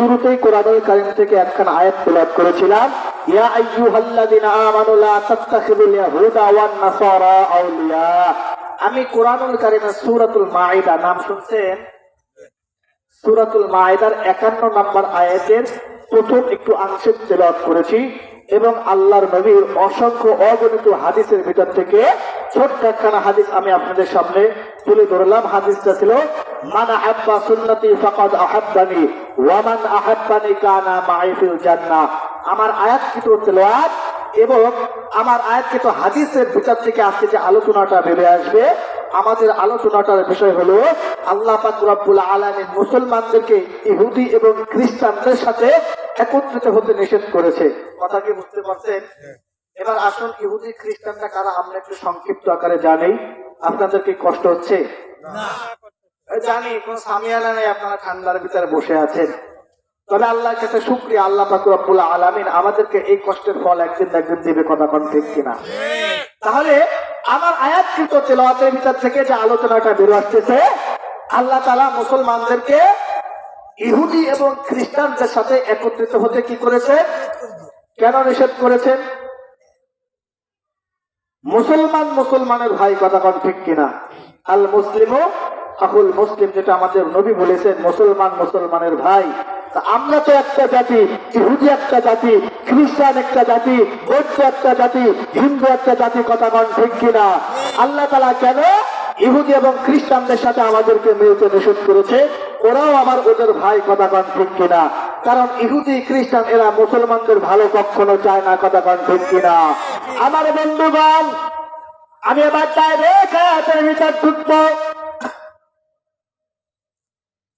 শুরুতেই কোরআনুল কারীম থেকে একখানা আয়াত তেলাওয়াত করেছিলাম, ইয়া আইয়ুহাল্লাযিনা আমানু লা তাত্তাখিযুল ইয়াহুদা ওয়ান নাসারা আউলিয়া। আমি কোরআনুল কারীমের সূরাতুল মাঈদা, নাম শুনছেন? সূরাতুল মাঈদার 51 নম্বর আয়াতের প্রথম একটু অংশ তেলাওয়াত করেছি এবং আল্লাহর নবীর অসংখ্য অগণিত হাদিসের ভিতর থেকে ছোট্ট একখানা হাদিস আমি আপনাদের সামনে তুলে ধরলাম। হাদিসটা ছিল, মান আহাব্বা সুন্নতি ফাকাদ আহাব্বানি ওয়া মান আহাব্বানি কানা মাই ফিল জান্নাহ। আমার আয়াতকৃত তেলাওয়াত এবং আমার আয়াতকৃত হাদিসের ভিতর থেকে আজকে যে আলোচনাটা ভেবে আসবে, আমাদের আলোচনাটার বিষয় হলো আল্লাহ পাক রব্বুল আলামিন মুসলমানদেরকে ইহুদি এবং খ্রিস্টানদের সাথে একত্রিত হতে নিষেধ করেছে। কথা কি বুঝতে পারছেন? এবার আসুন, ইহুদি খ্রিস্টানরা কারা আমরা একটু সংক্ষিপ্ত আকারে জানি। আপনাদের কি কষ্ট হচ্ছে? জানি, কোন সামিয়ানা নেই, আপনারা ঠান্ডার ভিতরে বসে আছেন। তবে আল্লাহর কাছে শুকরিয়া, আল্লাহ পাক রব্বুল আলামিন আমাদেরকে এই কষ্টের ফল একদিন না একদিন দিবে। কথা কোন ঠিক কিনা? তাহলে আমার আয়াতকৃত তেলাওয়াতের ভিতর থেকে যে আলোচনাটা বের আসতেছে, আল্লাহ তাআলা মুসলমানদেরকে ইহুদি এবং খ্রিস্টানদের সাথে একত্রিত হতে কি করেছে, কেন নিষেধ করেছেন? মুসলমান মুসলমানের ভাই। কথা কোন ঠিক কিনা? আল মুসলিমু আকুল মুসলিম, যেটা আমাদের নবী বলেছেন, মুসলমান মুসলমানের ভাই। আমরা তো একটা জাতি, ইহুদি একটা জাতি, খ্রিস্টান একটা জাতি, বৌদ্ধ একটা জাতি, হিন্দু একটা জাতি। কথা কোন ঠিক কিনা? আল্লাহ তাআলা কেন ইহুদি এবং খ্রিস্টানদের সাথে আমাদেরকে মিলতে নিষেধ করেছে? ওরাও আমার ওদের ভাই। কথা কোন ঠিক কিনা? কারণ ইহুদি খ্রিস্টান এরা মুসলমানদের ভালো কখনো চায় না। কথা কোন ঠিক কিনা? আমার বন্ধুগণ, আমি এবার ডাইরেক্ট ভিতর ঢুকবো।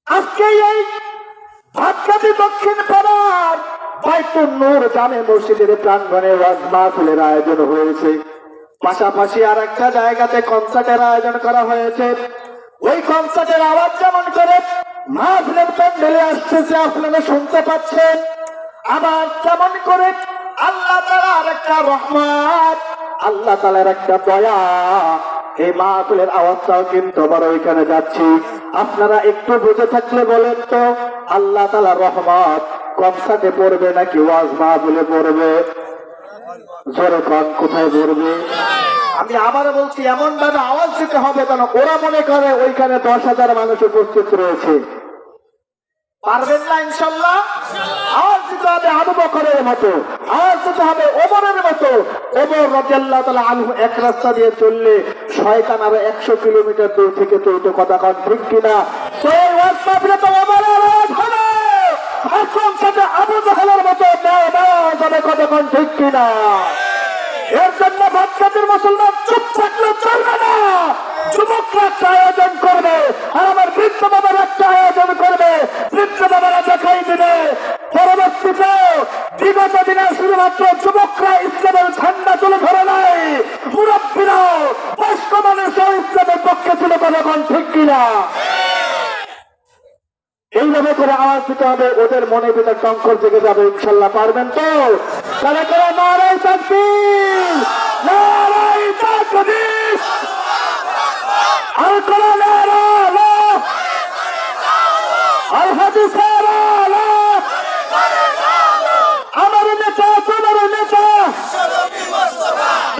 আজকে এই ভাতখালি দক্ষিণ পাড়ার বাইতুন নূর জামে মসজিদের প্রাঙ্গণে ওয়াজ মাহফিলের আয়োজন হয়েছে। পাশাপাশি আর একটা জায়গাতে কনসার্টের আয়োজন করা হয়েছে। ওই কনসার্টের আওয়াজ যেমন করে মাহফিলের প্যান্ডেলে আসতেছে আপনারা শুনতে পাচ্ছেন, আবার তেমন করে আল্লাহ তাআলার একটা রহমত, আল্লাহ তাআলার একটা দয়া, এই মাহফিলের আওয়াজটাও কিন্তু আবার ওইখানে যাচ্ছি। আপনারা একটু বুঝে থাকলে বলেন তো, আল্লাহ তাআলার রহমত কনসার্টে পড়বে নাকি ওয়াজ মাহফিলে পড়বে? জোরে কোন, কোথায় পড়বে? আমি আবার বলছি, এমন ভাবে আওয়াজ দিতে হবে যেন ওরা মনে করে ওইখানে 10,000 মানুষ উপস্থিত রয়েছে। পারবেন না ইনশাআল্লাহ? আওয়াজ দিতে হবে আবু বকরের মতো, আওয়াজ দিতে হবে ওমরের মতো। ওমর রাদিয়াল্লাহু তাআলা আনহু এক রাস্তা দিয়ে চললে শয়তান আরো 100 কিলোমিটার দূর থেকে চলতো। কথা কোন ঠিক কিনা? তো এই ওয়াজ মাহফিলে তো ওমরের আওয়াজ হবে, আর কোন সাথে আবু জাহেলের মতো নাও নাও যাবে। কথা কোন ঠিক কিনা? এর জন্য ভাতখালির মুসলমান চুপ থাকলে চলবে না। যুবকরা একটা আয়োজন করবে, আর আমার বৃদ্ধ বাবার একটা আয়োজন করবে। বৃদ্ধ বাবারা দেখাই দিবে পরবর্তীতে বিগত দিনে শুধুমাত্র যুবকরা ইসলামের ঝান্ডা তুলে ধরে নাই, মুরব্বীরাও বয়স্ক মানুষও ইসলামের পক্ষে ছিল। কথা কোন ঠিক কিনা? এইভাবে করে আওয়াজ দিতে হবে, ওদের মনে ভিতর টঙ্কর জেগে যাবে। ইনশাল্লাহ পারবেন তো? তারা করে নারায়ে তাকবীর, নারায়ে তাকবীর, আর করে নারা লা আল হাদিসের আলা, আমার নেতা তোমার নেতা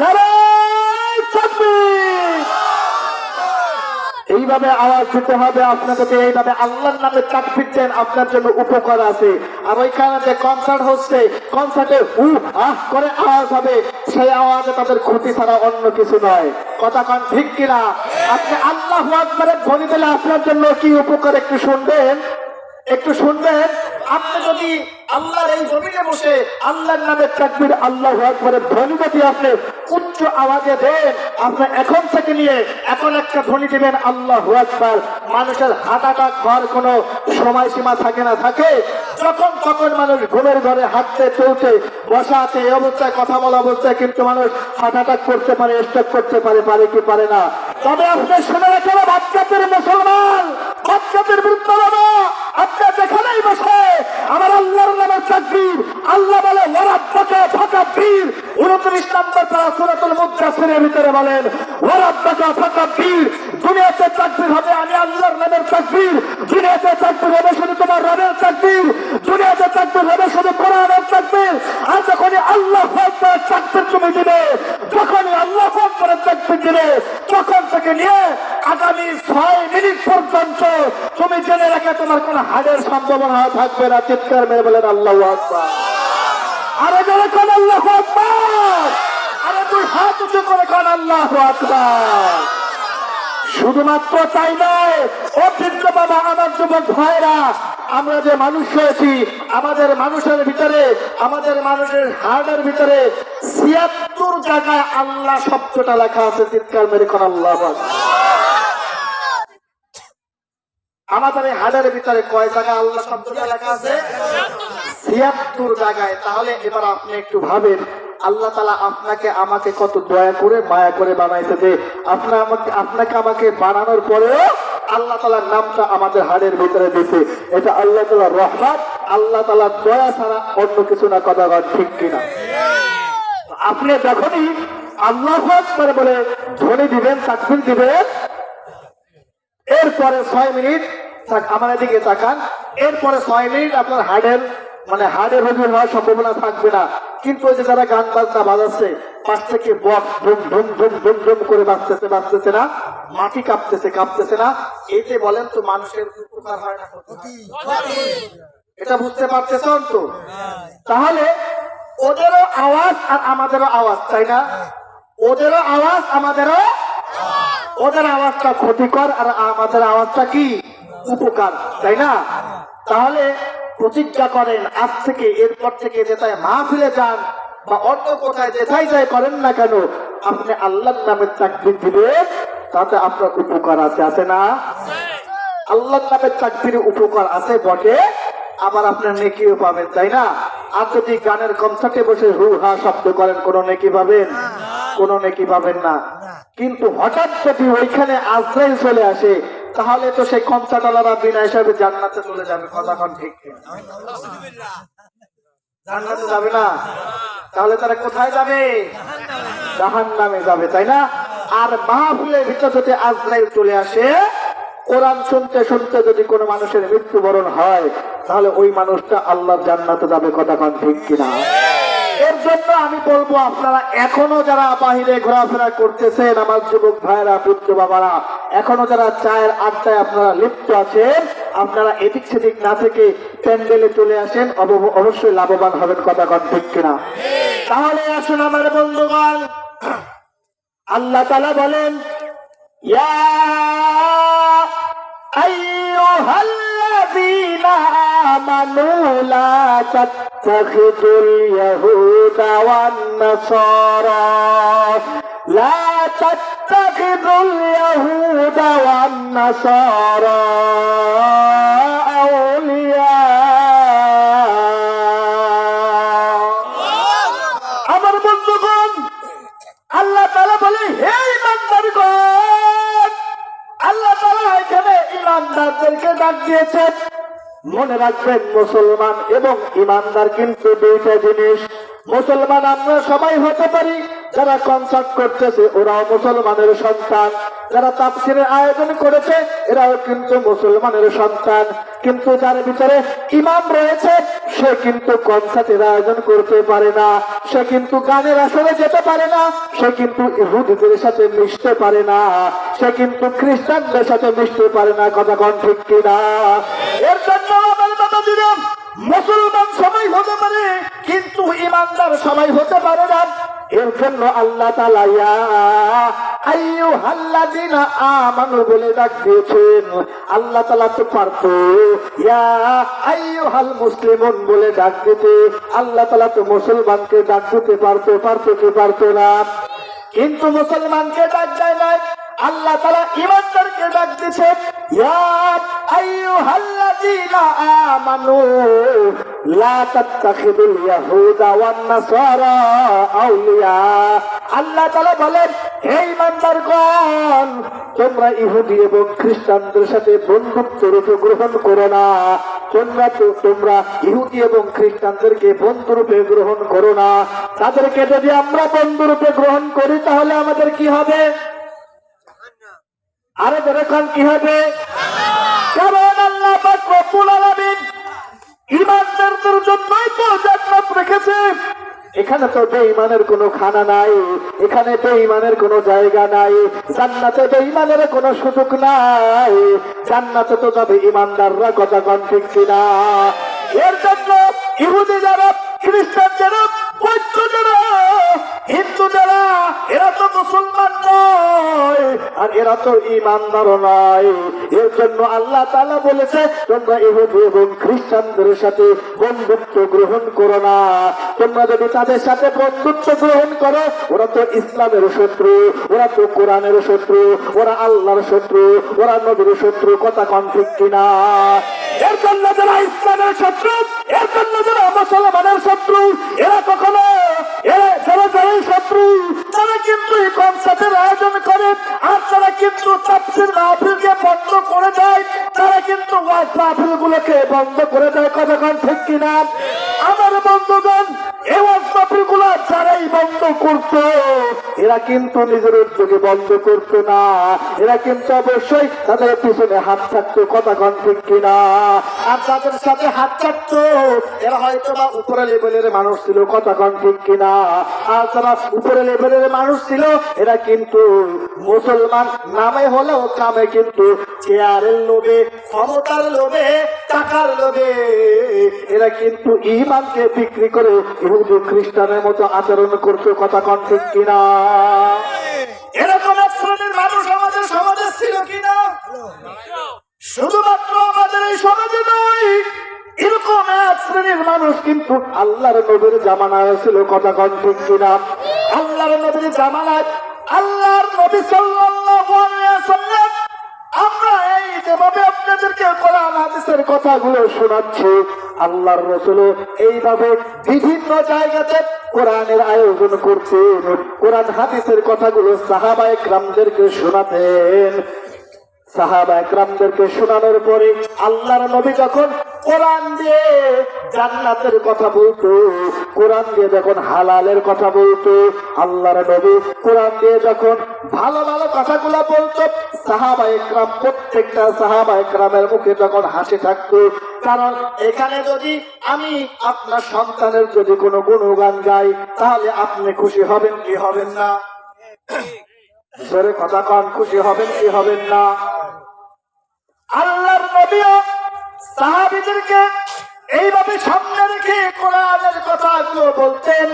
নারায়ে তাকবীর। এইভাবে আওয়াজ দিতে হবে। আপনার যদি এইভাবে আল্লাহর নামে তাকবীর দেন, আপনার জন্য উপকার আছে। আর ওইখানে যে কনসার্ট হচ্ছে, কনসার্টে আহ করে আওয়াজ হবে, সেই আওয়াজে তাদের ক্ষতি ছাড়া অন্য কিছু নয়। কথা কোন ঠিক কিনা? আপনি আল্লাহু আকবারের ধ্বনি দিলে আপনার জন্য কি উপকার, একটু শুনবেন, একটু শুনবেন। আপনি যদি আল্লাহর এই জমিনে বসে আল্লাহর নামে তাকবীর আল্লাহু আকবারের ধ্বনি যদি আপনি উচ্চ আওয়াজে দেন, আপনি এখন থেকে নিয়ে এখন একটা ধ্বনি দিবেন আল্লাহু আকবার। মানুষের হার্ট অ্যাটাক হওয়ার কোনো সময়সীমা থাকে না, থাকে যখন তখন মানুষ ঘুমের ঘরে হাঁটতে চলতে বসাতে এই অবস্থায় কথা বলা অবস্থায় কিন্তু মানুষ হার্ট অ্যাটাক করতে পারে, স্ট্রোক করতে পারে, পারে কি পারে না? তবে আপনি শুনে রাখেন, বাচ্চাদের মুসলমান, বাচ্চাদের বৃদ্ধ বাবা, আপনি যেখানেই বসে আমার আল্লাহর নামে তাকবীর। আল্লাহ বলে ওয়ারাব্বাকা ফাকাব্বির, 29 নম্বর পারা সূরাতুল মুদ্দাসসিরের ভিতরে বলেন ওয়ারাব্বাকা ফাকাব্বির। দুনিয়াতে তাকবীর হবে আমি আল্লাহর নামের তাকবীর, দুনিয়াতে তাকবীর হবে শুধু তোমার রবের তাকবীর। আল্লাহ আকবার তাকবীর তুমি দিবে, যখনই আল্লাহ আকবার তাকবীর দিবে তখন থেকে নিয়ে আগামী 6 মিনিট পর্যন্ত তুমি জেনে রাখে তোমার কোন হাড়ের সম্ভাবনা থাকবে না। চিৎকার মেরে বলেন আল্লাহু আকবার। আরে জোরে কোন আল্লাহু আকবার। আরে তুই হাত উঁচু করে কোন আল্লাহু আকবার। শুধুমাত্র তাই নয়, ও বৃদ্ধ বাবা, আমার যুবক ভাইরা, আমরা যে মানুষ হয়েছি, আমাদের মানুষের ভিতরে, আমাদের মানুষের হার্টের ভিতরে ৭৬ জায়গায় আল্লাহ শব্দটা লেখা আছে। চিৎকার মেরে কোন আল্লাহু আকবার। আমাদের এই হার্টের ভিতরে কয় জায়গায় আল্লাহ শব্দটা লেখা আছে? ৭৬ জায়গায়। তাহলে এবার আপনি একটু ভাবেন, আল্লাহ তাআলা আপনাকে আমাকে কত দয়া করে মায়া করে বানাইছে যে আপনাকে আমাকে বানানোর পরেও আল্লাহ তাআলার নামটা আমাদের হাড়ের ভিতরে দিতে। এটা আল্লাহ তাআলার রহমত, আল্লাহ তাআলার দয়া ছাড়া অন্য কিছু না। কথা ঠিক কিনা? আপনি যখনই আল্লাহু আকবার বলে ধ্বনি দিবেন, তাকবীর দিবেন, এরপরে 6 মিনিট আমার দিকে তাকান, এরপরে 6 মিনিট আপনার হার্টের রোগী হওয়ার সম্ভাবনা থাকবে না। কিন্তু ওই যে যারা গান বাজনা বাজাচ্ছে, পাশ থেকে বক্স ধুম ধুম ধুম ধুম ধুম করে বাজতেছে না, মাটি কাঁপতেছে না, এতে বলেন তো মানুষের উপকার হয় না? এটা বুঝতে পারতেছেন তো? তাহলে ওদেরও আওয়াজ আর আমাদেরও আওয়াজ, তাই না? ওদেরও আওয়াজ আমাদেরও, ওদের আওয়াজটা ক্ষতিকর আর আমাদের আওয়াজটা কি উপকার, তাই না? তাহলে প্রতিজ্ঞা করেন আজ থেকে, এরপর থেকে যেটাই মাহফিলে যান বা অন্য কোথায় যেটাই যাই করেন না কেন, আপনি আল্লাহর নামে তাকবীর দিবেন, তাতে আপনার উপকার আছে না? আল্লাহর নামে তাকবীরে উপকার আছে বটে, আবার আপনার নেকিও পাবেন, তাই না? আর যদি গানের কনসার্টে বসে হু হা শব্দ করেন, কোন নেকি পাবেন? কোন নেকি পাবেন না। কিন্তু হঠাৎ যদি ওইখানে আজরাইল চলে আসে, তাহলে তো সেই কনসার্টওয়ালারা বিনা হিসাবে জান্নাতে চলে যাবে। কথা ঠিক কিনা? জান্নাতে যাবে না, তাহলে তারা কোথায় যাবে? জাহান্নামে যাবে, তাই না? আর মাহফিলের ভিতর যদি আজরাইল চলে আসে, কোরআন শুনতে শুনতে যদি কোনো মানুষের মৃত্যুবরণ হয়, তাহলে ওই মানুষটা আল্লাহর জান্নাতে যাবে। কথা ঠিক কিনা? এর জন্য আমি বলবো, আপনারা এখনো যারা বাহিরে ঘোরাফেরা করতেছেন, আমার যুবক ভাইরা, বৃদ্ধ বাবারা, এখনো যারা চায়ের আড্ডায় আপনারা লিপ্ত আছেন, আপনারা এদিক সেদিক না থেকে প্যান্ডেলে চলে আসেন, অবশ্যই লাভবান হবেন। কথা ঠিক কিনা? তাহলে আসুন আমার বন্ধুগণ, আল্লাহ তাআলা বলেন, ইয়া আইয়ুহাল্লাযীনা আমানু লা তাত্তাখিযুল ইয়াহুদা ওয়ান নাসারা লা তাত্তাখিযুল ইয়াহুদা ওয়ান নাসারা আউলিয়া। আমার বন্ধুগণ, আল্লাহ তাআলা বলে, হে ইমানদারগণ, আল্লাহ তাআলা এখানে ইমানদারদেরকে ডাক দিয়েছেন। মনে রাখবেন, মুসলমান এবং ইমানদার কিন্তু দুইটা জিনিস। মুসলমান আমরা সবাই হতে পারি, যারা কনসার্ট করতেছে ওরাও মুসলমানের সন্তান, যারা তাফসীরের আয়োজন করেছে এরাও কিন্তু মুসলমানের সন্তান। কিন্তু যার ভিতরে ঈমান রয়েছে সে কিন্তু কনসার্টের আয়োজন করতে পারে না, সে কিন্তু গানের আসরে যেতে পারে না, সে কিন্তু ইহুদিদের সাথে মিশতে পারে না, সে কিন্তু খ্রিস্টানদের সাথে মিশতে পারে না। কথা ঠিক কিনা? এর জন্য আমার বাবা দিলাম, মুসলমান সবাই হতে পারে কিন্তু ইমানদার সবাই হতে পারে না। এর জন্য আল্লাহ তাআলা ইয়া আইয়ুহাল্লাযীনা আমানু বলে ডাক দিয়েছেন। আল্লাহ তাআলা তো পারতো ইয়া আইয়ুহাল মুসলিমুন বলে ডাক দিতে, আল্লাহ তাআলা তো মুসলমানকে ডাক দিতে পারতো কি পারতো না? কিন্তু মুসলমানকে ডাক দেয় না, আল্লাহ তাআলা ঈমানদারকে ডাক দিয়েছে, ইয়া আইয়ুহাল্লাযীনা আমানু লা তাত্তাখিযুল ইয়াহুদা ওয়ান নাসারা আউলিয়া। আল্লাহ তাআলা বলেন, হে ঈমানদারগণ, তোমরা ইহুদি এবং খ্রিস্টানদের সাথে বন্ধুত্ব রূপে গ্রহণ করো না। তোমরা ইহুদি এবং খ্রিস্টানদেরকে বন্ধুরূপে গ্রহণ করো না। তাদেরকে যদি আমরা বন্ধুরূপে গ্রহণ করি তাহলে আমাদের কি হবে? আরে দেখুন কি হবে? কারণ আল্লাহ পাক রব্বুল আলামিন ঈমানদারদের জন্যই তো জান্নাত রেখেছে। এখানে তো বেঈমানের কোনো খানা নাই, এখানে বেঈমানের কোনো জায়গা নাই, জান্নাতে বেঈমানের কোনো সুযোগ নাই, জান্নাতে তো যাবে ইমানদাররা, কথা কোন ঠিক কিনা? এর জন্য ইহুদি যারা, খ্রিস্টান যারা, বৌদ্ধ যারা, হিন্দু যারা, এরা তো মুসলমান নয় আর এরা তো ইমানদার নয়। এর জন্য আল্লাহ তাআলা বলেছে তোমরা ইহুদি এবং খ্রিস্টানদের সাথে বন্ধুত্ব গ্রহণ করো না। তোমরা যদি তাদের সাথে বন্ধুত্ব গ্রহণ করো, ওরা তো ইসলামের শত্রু, ওরা তো কোরআনের শত্রু, ওরা আল্লাহর শত্রু, ওরা নবীর শত্রু, কথা কোন ঠিক কিনা? এর জন্য যারা ইসলামের শত্রু, এর জন্য যারা মুসলমানের শত্রু, এরা কখনো যারাই শত্রু তারা কিন্তু এই কনসার্টের আয়োজন করে, আর তারা কিন্তু তাফসীর মাহফিলকে বন্ধ করে দেয়, তারা কিন্তু ওয়াজ মাহফিল গুলোকে বন্ধ করে দেয়, কথা কোন ঠিক কিনা? আমার বন্ধুগণ, এই ওয়াজ মাহফিল গুলো যারাই বন্ধ করতো, এরা কিন্তু নিজের উদ্যোগে বন্ধ করতো না, এরা কিন্তু অবশ্যই তাদের পিছনে হাত থাকতো, কথা কোন ঠিক কিনা? আর তাদের সাথে হাত থাকতো এরা হয়তো বা উপরে লেভেলের মানুষ ছিল, কথা কোন ঠিক কিনা? আর যারা উপরে লেভেলের মানুষ ছিল এরা কিন্তু মুসলমান নামে হলেও কামে কিন্তু চেয়ারের লোভে, ক্ষমতার লোভে, টাকার লোভে এরা কিন্তু ঈমানকে বিক্রি করে ইহুদি খ্রিস্টানের মতো আচরণ করতো, কথা কোন ঠিক কিনা? এরকম এক শ্রেণীর মানুষ আমাদের সমাজে ছিল কিনা? শুধুমাত্র আমাদের এই সমাজে নয়, এরকম এক শ্রেণীর মানুষ কিন্তু আল্লাহর নবীর জামানায় ছিল, কথা কোন ঠিক কিনা? আল্লাহর নবীর জামানায় আল্লাহর নবী সাল্লাল্লাহু আলাইহি ওয়াসাল্লাম, আমরা এই যেভাবে আপনাদেরকে কোরআন হাদিসের কথাগুলো শোনাচ্ছি, আল্লাহর রাসূল এইভাবে বিভিন্ন জায়গাতে কোরআনের আয়োজন করতেন, কোরআন হাদিসের কথাগুলো সাহাবায়ে কেরামদেরকে শোনাতেন। সাহাবা একরামদেরকে শোনানোর পরে আল্লাহর নবী যখন কোরআন দিয়ে জান্নাতের কথা বলতো, কোরআন দিয়ে যখন হালালের কথা বলতো, আল্লাহর নবী কোরআন দিয়ে যখন ভালো ভালো কথাগুলো বলতো, সাহাবা একরাম, প্রত্যেকটা সাহাবা একরামের মুখে যখন হাসি থাকতো। কারণ এখানে যদি আমি আপনার সন্তানের যদি কোনো গুণগান গাই, তাহলে আপনি খুশি হবেন কি হবেন না? জোরে কথা কন, খুশি হবেন কি হবেন না? আল্লাহর নবীও সাহাবীদেরকে এইভাবে সামনে রেখে কোরআনের কথাগুলো বলতেন,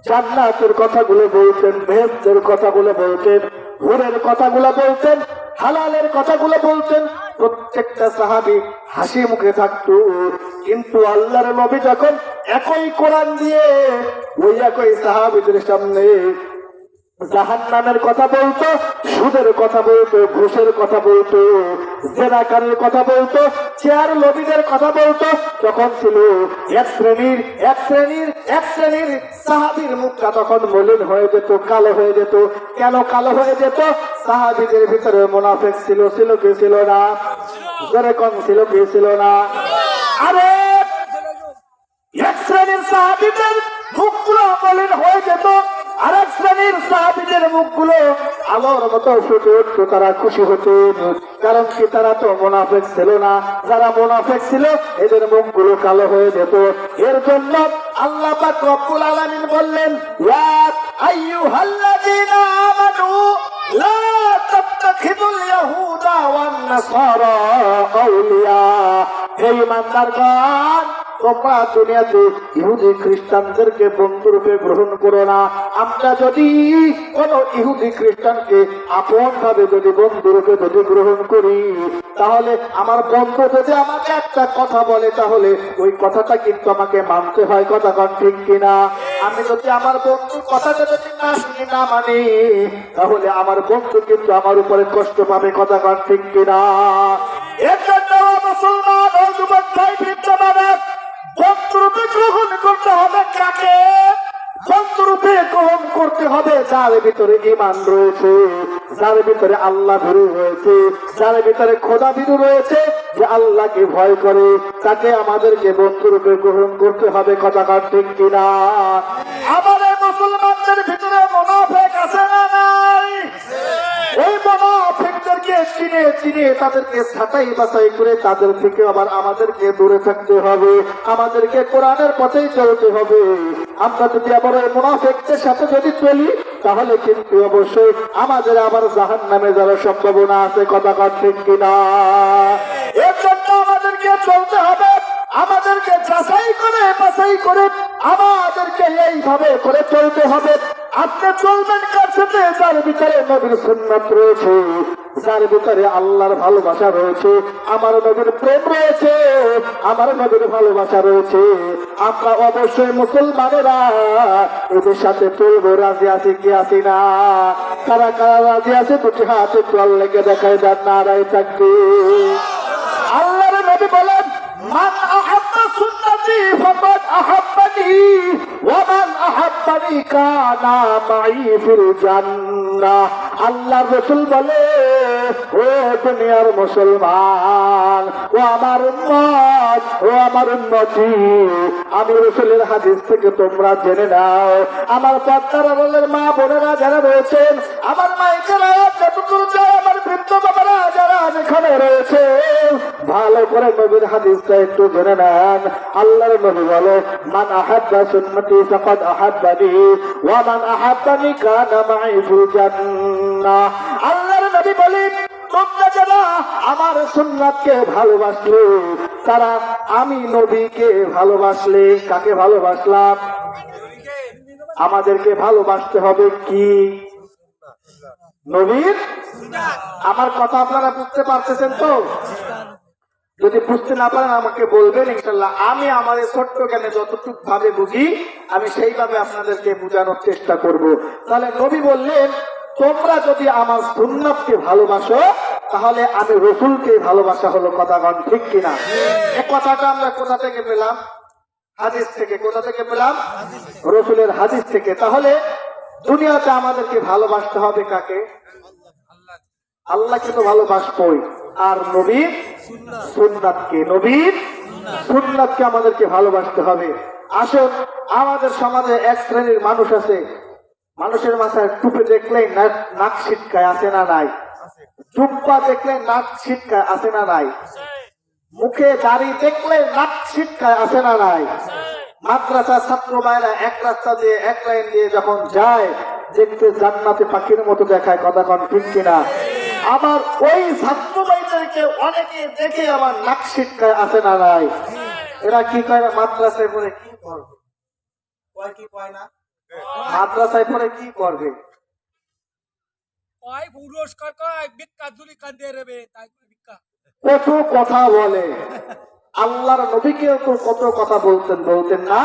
জান্নাতের কথাগুলো বলতেন, বেহেশতের কথাগুলো বলতেন, হুরের কথাগুলো বলতেন, হালালের কথাগুলো বলতেন। প্রত্যেকটা সাহাবী হাসি মুখে থাকতো। কিন্তু আল্লাহর নবী যখন একই কোরআন দিয়ে ওই একই সাহাবীদের সামনে জাহান্নামের কথা বলতো, সুদের কথা বলতো, ঘুষের কথা বলতো, জেনাকারের কথা বলতো, চেয়ার লোভীদের কথা বলতো, তখন ছিল এক শ্রেণীর সাহাবীর মুখটা তখন মলিন হয়ে যেত, কালো হয়ে যেত। কেন কালো হয়ে যেত? সাহাবীদের ভিতরে মুনাফিক ছিল, ছিল কি ছিল না? যেরকম ছিল কি ছিল না? আরে এক শ্রেণীর সাহাবীদের মুখগুলো মলিন হয়ে যেত, আর এক শ্রেণীর সাহাবীদের মুখগুলো আলোর মতো ফুটে উঠতো, তারা খুশি হতো। কারণ কি? তারা তো মুনাফিক ছিল না। যারা মুনাফিক ছিল এদের মুখগুলো কালো হয়ে যেত। এর জন্য আল্লাহ পাক রব্বুল আলামিন বললেন, ইয়া আইয়ুহাল্লাযীনা আমানু লা তাত্তাখিযুল ইয়াহুদা ওয়ান নাসারা আউলিয়া। হে ঈমানদারগণ, তোমরা দুনিয়াতে ইহুদি খ্রিস্টানদেরকে বন্ধুরূপে গ্রহণ করো না। আমরা যদি কোন ইহুদি খ্রিস্টানকে আপন ভাবে যদি বন্ধুরূপে যদি গ্রহণ করি, তাহলে আমার বন্ধু যদি আমাকে একটা কথা বলে, তাহলে ওই কথাটা কিন্তু আমাকে মানতে হয়, কথা কোন ঠিক কিনা? আমি যদি আমার বন্ধুর কথাটা যদি না শুনি, না মানি, তাহলে আমার বন্ধু কিন্তু আমার উপরে কষ্ট পাবে, কথা কোন ঠিক কিনা? এর জন্য মুসলমান ও যুবক ভাই, বৃদ্ধ মানুষ, বন্ধুরূপে গ্রহণ করতে হবে কাকে? বন্ধুরূপে গ্রহণ করতে হবে যার ভিতরে ঈমান রয়েছে, যার ভিতরে আল্লাহ ভীরু রয়েছে, যার ভিতরে খোদা ভীরু রয়েছে, যে আল্লাহকে ভয় করে, তাকে আমাদেরকে বন্ধুরূপে গ্রহণ করতে হবে, কথা ঠিক কিনা? আমাদের মুসলমানদের ভিতরে মুনাফিক আছে না নাই? ওই মুনাফিকদেরকে চিনে চিনে তাদেরকে ছাঁটাই বাছাই করে তাদের থেকে আবার আমাদেরকে দূরে থাকতে হবে, আমাদেরকে কোরআনের পথেই চলতে হবে। আমরা যদি আবার ওই মুনাফিকদের সাথে যদি চলি তাহলে কিন্তু অবশ্যই আমাদের আবার জাহান্নামে যাওয়ার সম্ভাবনা আছে। কথা ঠিক কিনা? এর জন্য আমাদেরকে চলতে হবে, আমাদেরকে যাচাই করে বাছাই করে আমাদেরকে এইভাবে করে চলতে হবে। আপনি চলবেন কার সাথে? যার ভিতরে নবীর সুন্নাত রয়েছে, যার ভিতরে আল্লাহর ভালোবাসা রয়েছে, আমার নবীর প্রেম রয়েছে, আমার নবীর ভালোবাসা রয়েছে। আমরা অবশ্যই মুসলমানেরা এদের সাথে চলবো। রাজি আছি কি আছি না? কারা কারা রাজি আছে দুটি হাত একটু আল্লাহকে দেখায় দেন। নারায়ে তাকবীর। আল্লাহর নবী বলেন, মান আহাব্বা সুন্নতি ফাকাদ আহাব্বানি ওয়া মান আহাব্বানি কানা মাই ফিল জান্নাহ। আল্লাহর রাসূল বলে, ও দুনিয়ার মুসলমান, ও আমার উম্মত, ও আমার উম্মতি, আমি রাসূলের হাদিস থেকে তোমরা জেনে নাও, আমার পর্দার আড়ালের মা বোনেরা যারা রয়েছেন, আমার মায়েরা যতদূর যায়, আমার বৃদ্ধ বাবারা যারা এখানে রয়েছে, ভালো করে নবীর হাদিসটা একটু জেনে নেন। আল্লাহর নবী বলে, মান আহাব্বা সুন্নতি ফাকাদ আহাব্বানি ওয়া মান আহাব্বানি কানা মাই ফিল জান্নাহ। আল্লাহর নবী বলেন, তোমরা যারা আমার সুন্নাতকে ভালোবাসলে, তারা আমি নবীকে ভালোবাসলে। কাকে ভালোবাসলাম? আমাদেরকে ভালোবাসতে হবে কি? নবীর। আমার কথা আপনারা বুঝতে পারতেছেন তো? যদি বুঝতে না পারেন আমাকে বলবেন, ইনশাল্লাহ আমি আমার ছোট্ট জ্ঞানে যতটুকু ভাবে বুঝি আমি সেইভাবে আপনাদেরকে বোঝানোর চেষ্টা করব। তাহলে নবী বললেন, তোমরা যদি আমার সুন্নাতকে ভালোবাসো তাহলে আমি রাসূলকে ভালোবাসা হলো। কথা ঠিক কিনা? এই কথাটা আমরা কোথা থেকে পেলাম? হাদিস থেকে। কোথা থেকে পেলাম? রাসূলের হাদিস থেকে। তাহলে দুনিয়াতে আমাদেরকে ভালোবাসতে হবে কাকে? আল্লাহকে তো ভালোবাসবই, আর নবীর সুন্নাতকে, নবীর সুন্নাতকে আমাদেরকে ভালোবাসতে হবে। আসুন, আমাদের সমাজে এক শ্রেণীর মানুষ আছে, মানুষের মাথায় টুপি দেখলেই নাক ছিটকায়, আছে না নাই? জুব্বা দেখলে নাক ছিটকায়, আছে না নাই? মুখে দাড়ি দেখলে নাক ছিটকায়, আছে না নাই? মাদ্রাসা ছাত্র ভাইরা এক রাস্তা দিয়ে এক লাইন দিয়ে যখন যায়, দেখতে জান্নাতে পাখির মতো দেখায়। কথা ঠিক কিনা? আমার ওই ছাত্র ভাইদেরকে অনেকে দেখে আমার নাক ছিটকায়, আছে না নাই? এরা কি করে? মাদ্রাসায় পড়ে কি করবে? কি কয় না? মাদ্রাসায় পড়ে কি করবে? কত কথা বলে। আল্লাহর নবীকেও তো কত কথা বলতেন না?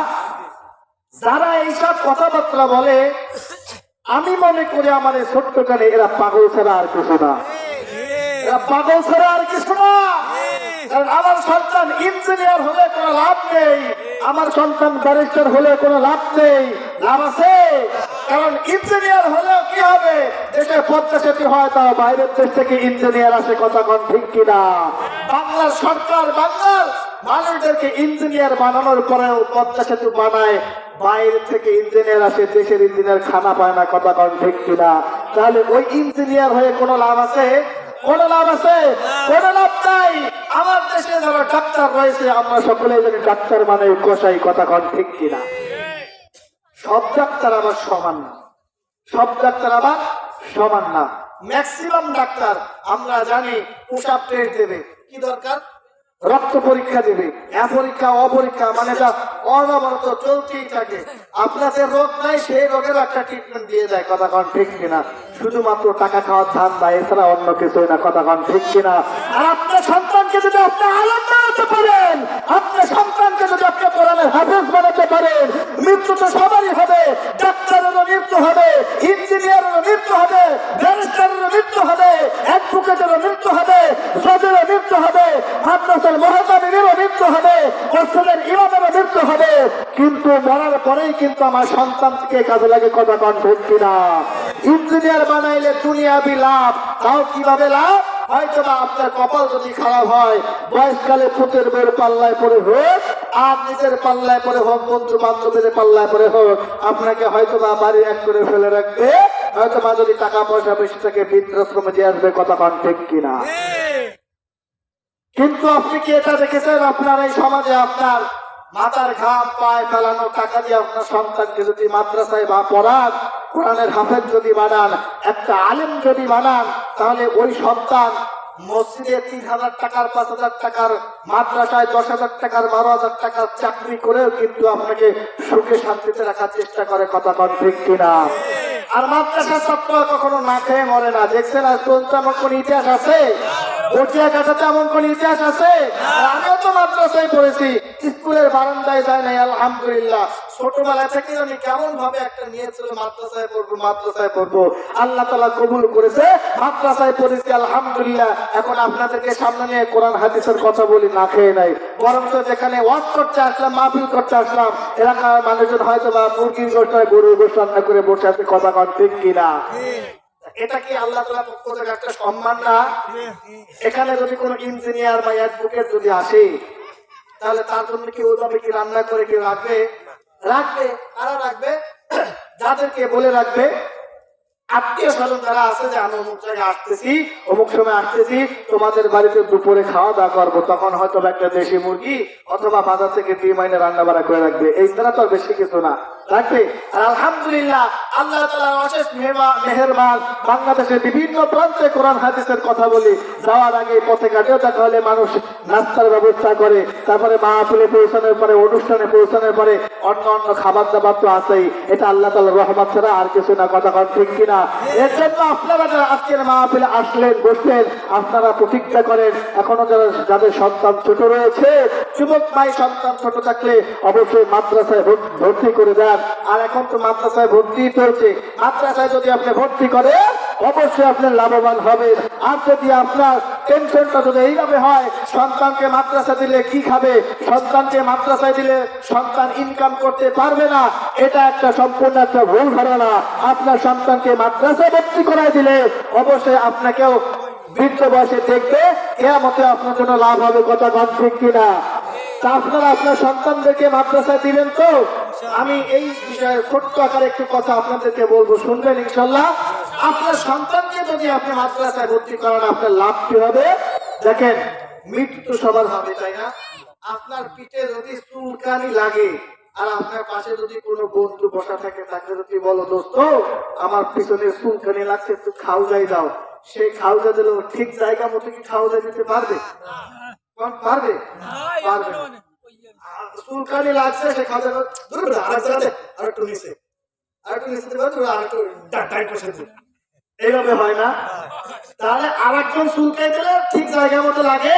যারা এইসব কথাবার্তা বলে, আমি মনে করি আমার এই ছোট্ট কানে এরা পাগল ছাড়া আর কিছু না। এরা পাগল ছাড়া আর কিছু না। কারণ আমার সন্তান ইঞ্জিনিয়ার হলে কোনো লাভ নেই, আমার সন্তান ব্যারিস্টার হলে কোনো লাভ নেই। লাভ আছে? কারণ ইঞ্জিনিয়ার হলেও কি হবে? দেশে পদ্মা সেতু হয়, তা বাইরের দেশ থেকে ইঞ্জিনিয়ার আসে। কথা ঠিক কিনা? বাংলার সরকার বাংলার মানুষদেরকে ইঞ্জিনিয়ার বানানোর পরেও পদ্মা সেতু বানায়, বাইরে থেকে ইঞ্জিনিয়ার আসে, দেশের ইঞ্জিনিয়ার খানা পায় না। কথা ঠিক কিনা? তাহলে ওই ইঞ্জিনিয়ার হয়ে কোনো লাভ আছে? কোনো লাভ আছে? কোনো লাভ নাই। আমার দেশে যারা ডাক্তার রয়েছে, আমরা সকলেই জানি ডাক্তার মানে কসাই। কথা ঠিক কিনা? সব ডাক্তার আবার সমান না, সব ডাক্তার আবার সমান না। ম্যাক্সিমাম ডাক্তার আমরা জানি পুশ-আপ টেস্ট দেবে, কি দরকার? রক্ত পরীক্ষা দেবে, পরীক্ষা অপরীক্ষা, মানে যা অনবরত চলতেই থাকে। আপনাদের রোগ নাই, সেই রোগের একটা ট্রিটমেন্ট দিয়ে দেয়। কথা ঠিক কিনা? শুধুমাত্র টাকা খাওয়ার ধান্দা, এছাড়া অন্য কিছুই না। কথা ঠিক কিনা? আর আপনার সন্তানকে যদি আপনি আলেম বানাতে পারেন, আপনার সন্তানকে যদি আপনি কোরআনের হাফেজ বানাতে পারেন, মৃত্যু তো সবারই হবে। ডাক্তারেরও মৃত্যু হবে, ইঞ্জিনিয়ারেরও মৃত্যু হবে, ব্যারিস্টারেরও মৃত্যু হবে, অ্যাডভোকেটেরও মৃত্যু হবে, জজেরও মৃত্যু হবে, মাদ্রাসার মুহাদ্দিসেরও মৃত্যু হবে, মসজিদের ইমামেরও মৃত্যু হবে। কিন্তু মরার পরেই কিন্তু আমার সন্তানকে কাজে লাগে। কথা ঠিক কিনা? ইঞ্জিনিয়ার বানাইলে দুনিয়াবি লাভ, তাও কিভাবে লাভ? হয়তো বা আপনার কপাল যদি খারাপ হয়, বয়সকালে পুতের বউর পাল্লায় পড়ে হোক, আর নিজের পাল্লায় পড়ে হোক, বন্ধু বান্ধবের পাল্লায় পড়ে হোক, আপনাকে হয়তো বা বাড়ি এক করে ফেলে রাখবে হয়তো বা যদি টাকা পয়সা বেশি থাকে বৃদ্ধাশ্রমে দিয়ে আসবে, কথা কন ঠিক কিনা? কিন্তু আপনি কি এটা দেখেছেন আপনার এই সমাজে আপনার মাথার ঘাম পায়ে ফেলানো টাকা দিয়ে আপনার সন্তানকে যদি মাদ্রাসায় বা পড়ান, কোরআনের হাফেজ যদি বানান, একটা আলেম যদি বানান, তাহলে ওই সন্তান মসজিদে 3,000 টাকার 5,000 টাকার, মাদ্রাসায় 10,000 টাকার 12,000 টাকার চাকরি করেও কিন্তু আপনাকে সুখে শান্তিতে রাখার চেষ্টা করে, কথা কন ঠিক কিনা? আর মাদ্রাসার ছাত্র কখনো না খেয়ে মরে না। দেখছেন আজ পর্যন্ত এমন কোন ইতিহাস আছে? বটিয়া কাটাতে এমন কোন ইতিহাস আছে? আমিও তো মাদ্রাসায় পড়েছি, স্কুলের বারান্দায় যায় নাই, আলহামদুলিল্লাহ। ছোটবেলা থেকে আমি কেমন ভাবে একটা নিয়েছিল মাদ্রাসায় পড়বো, মাদ্রাসায় পড়বো, আল্লাহ তাআলা কবুল করেছে, মাদ্রাসায় পড়েছি, আলহামদুলিল্লাহ। এখন আপনাদেরকে সামনে নিয়ে কোরআন হাদিসের কথা বলি, না খেয়ে নাই। বরঞ্চ যেখানে ওয়াজ করতে আসলাম, মাহফিল করতে আসলাম, এলাকার মানুষজন হয়তো বা মুরগির গোশত, গরুর গোশত রান্না করে বসে আছে, কথা কন ঠিক কিনা? এটা কি আল্লাহ তাআলার পক্ষ থেকে একটা সম্মান না? এখানে যদি কোনো ইঞ্জিনিয়ার বা অ্যাডভোকেট যদি আসে, তাহলে তার জন্য কি ওইভাবে কি রান্না করে কেউ রাখবে? রাখবে। কারা রাখবে? যাদেরকে বলে রাখবে আত্মীয় স্বজন যারা আছে যে আমি অমুক জায়গায় আসতেছি, অমুক সময় আসতেছি, তোমাদের বাড়িতে দুপুরে খাওয়া দাওয়া করবো, তখন হয়তো একটা দেশি মুরগি অথবা বাজার থেকে 2 মাইনে রান্না বাড়া করে রাখবে। এই ছাড়া তো আর বেশি কিছু না, রাখবে। আর আলহামদুলিল্লাহ আল্লাহ তাআলার অশেষ মেহেরবান, বাংলাদেশের বিভিন্ন প্রান্তে কোরআন হাদিসের কথা বলি, যাওয়ার আগে পথে ঘাটেও দেখা হলে মানুষ নাস্তার ব্যবস্থা করে, তারপরে মাহফিলে পৌঁছানোর পরে, অনুষ্ঠানে পৌঁছানোর পরে অন্য অন্য খাবার দাবার তো আছেই। এটা আল্লাহ তাআলার রহমত ছাড়া আর কিছু না, কথা কন ঠিক কিনা? এর জন্য আপনারা যারা আজকের মাহফিলে আসলেন, বসলেন, আপনারা প্রতিজ্ঞা করেন, এখনো যাদের সন্তান ছোট রয়েছে, যুবক ভাই সন্তান ছোট থাকলে অবশ্যই মাদ্রাসায় ভর্তি করে দেন। আর এখন তো মাদ্রাসায় ভর্তি চলছে, মাদ্রাসায় যদি আপনি ভর্তি করে অবশ্যই আপনি লাভবান হবেন। আর যদি আপনার টেনশনটা যদি এইভাবে হয়, সন্তানকে মাদ্রাসা দিলে কি খাবে, সন্তানকে মাদ্রাসায় দিলে সন্তান ইনকাম করতে পারবে না, এটা একটা সম্পূর্ণ একটা ভুল ধারণা। আপনার সন্তানকে মাদ্রাসায় ভর্তি করাই দিলে অবশ্যই আপনাকেও বৃদ্ধ বয়সে দেখবে, কিয়ামতে আপনার জন্য লাভ হবে, কথা কন ঠিক কিনা? তা আপনারা আপনার সন্তানদেরকে মাদ্রাসায় দিবেন তো? আমি এই বিষয়ে ছোট্ট আকারে একটু কথা আপনাদেরকে বলবো, শুনবেন ইনশাল্লাহ? আপনার সন্তানকে যদি আপনি মাদ্রাসায় ভর্তি করান, আপনার লাভ কি হবে? দেখেন, মৃত্যু সবার হবে, তাই না? আপনার পিঠে যদি চুলকানি লাগে আর আপনার পাশে যদি কোনো বন্ধু বসা থাকে, তাকে যদি বলো দোস্ত আমার পিছনে চুলকানি লাগছে, একটু খাওয়াই দাও, সে খাওয়া দিল ঠিক জায়গা মতো কি খাওয়া দিতে পারবে? পারবে? পারবে। চুলকানি লাগছে, সে খাওয়া আরেকটু নিচে, আরেকটু নিচে, আরেকটু এইভাবে হয় না? তাহলে আরেকজন চুলকাই দিলে ঠিক জায়গা মতো লাগে